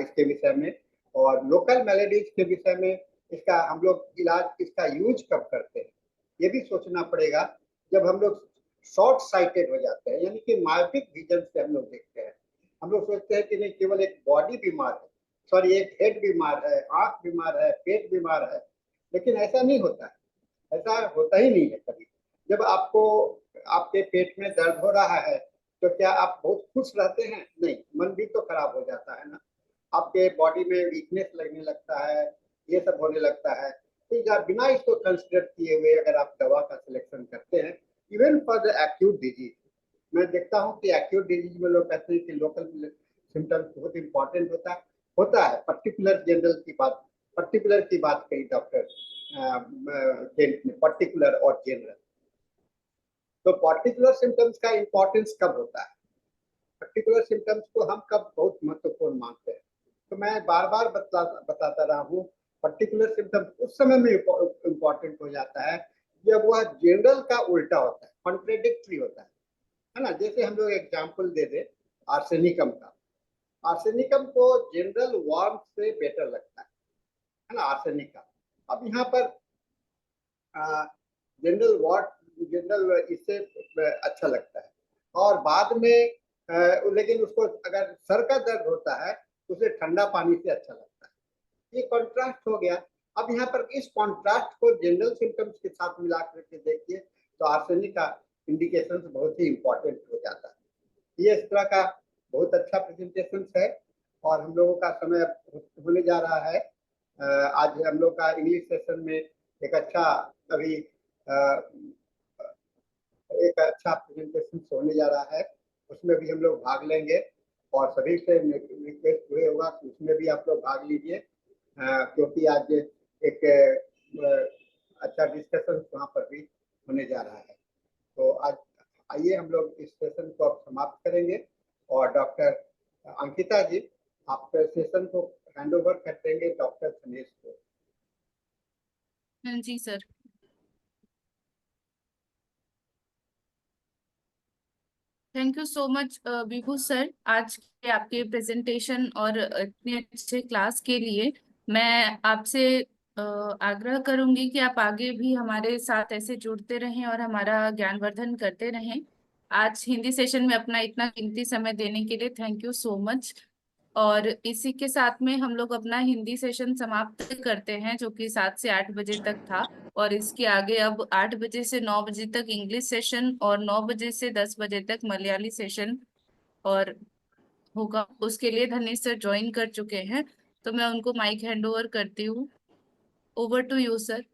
इसके विषय में और लोकल मैलेडीज के विषय में। इसका हम लोग इलाज, इसका यूज कब करते हैं ये भी सोचना पड़ेगा। जब हम लोग शॉर्ट साइटेड हो जाते हैं, यानी कि मायोपिक विजन से हम लोग देखते हैं, हम लोग सोचते हैं कि नहीं केवल एक बॉडी बीमार है, सॉरी एक हेड बीमार है, आंख बीमार है, पेट बीमार है, लेकिन ऐसा नहीं होता है, ऐसा होता ही नहीं है कभी। जब आपको आपके पेट में दर्द हो रहा है तो क्या आप बहुत खुश रहते हैं? नहीं, मन भी तो खराब हो जाता है ना। आपके बॉडी में वीकनेस लगने लगता है, ये सब होने लगता है। तो बिना इसको कंसिडर किए हुए अगर आप दवा का सिलेक्शन करते हैं, even for the acute disease, मैं देखता हूँ कि एक्यूट डिजीज में लोग कहते हैं कि लोकल सिम्टम्स बहुत इंपॉर्टेंट होता है। पर्टिकुलर जनरल की बात, पर्टिकुलर की बात कही डॉक्टर ने, पर्टिकुलर और जनरल। तो पर्टिकुलर सिम्टम्स का इंपॉर्टेंस कब होता है, पर्टिकुलर सिम्टम्स को हम कब बहुत महत्वपूर्ण मानते हैं? तो मैं बार बार बताता रहा हूँ, पर्टिकुलर सिम्टम्स उस समय में इम्पॉर्टेंट हो जाता है जब वह जनरल का उल्टा होता है, कॉन्ट्रेडिक्टरी होता है ना। जैसे हम लोग एग्जाम्पल दे दे आर्सेनिकम का। आर्सेनिकम को जनरल वार्म से बेटर लगता है ना, आर्सेनिक का। अब यहाँ पर जनरल वाट जनरल इससे अच्छा लगता है। और बाद में लेकिन उसको अगर सर का दर्द होता है तो उसे ठंडा पानी से अच्छा लगता है। ये कॉन्ट्रास्ट हो गया। अब यहाँ पर इस कॉन्ट्रास्ट को जनरल सिम्टम्स के साथ मिला करके देखिए तो आर्सेनिक का इंडिकेशन बहुत ही इंपॉर्टेंट हो जाता है। ये इस तरह का बहुत अच्छा प्रेजेंटेशन है और हम लोगों का समय होने जा रहा है। आज हम लोग का इंग्लिश सेशन में एक अच्छा अभी एक अच्छा प्रेजेंटेशन होने जा रहा है, उसमें भी हम लोग भाग लेंगे और सभी से रिक्वेस्ट हुए होगा कि उसमें भी आप लोग भाग लीजिए, क्योंकि आज एक अच्छा डिस्कशन वहाँ पर भी होने जा रहा है। तो आज आइए हम लोग इस सेशन को अब समाप्त करेंगे और डॉक्टर अंकिता जी आप सेशन को हैंड ओवर कर देंगे डॉक्टर धनेश को। हाँ जी sir. Thank you so much Vibhu sir, आज के आपके प्रेजेंटेशन और इतने अच्छे क्लास के लिए। मैं आपसे आग्रह करूंगी कि आप आगे भी हमारे साथ ऐसे जुड़ते रहें और हमारा ज्ञानवर्धन करते रहें। आज हिंदी सेशन में अपना इतना कीमती समय देने के लिए थैंक यू सो मच। और इसी के साथ में हम लोग अपना हिंदी सेशन समाप्त करते हैं, जो कि 7 से 8 बजे तक था। और इसके आगे अब 8 बजे से 9 बजे तक इंग्लिश सेशन और 9 बजे से 10 बजे तक मलयाली सेशन और होगा। उसके लिए धनेश सर ज्वाइन कर चुके हैं, तो मैं उनको माइक हैंड ओवर करती हूँ। Over to you sir.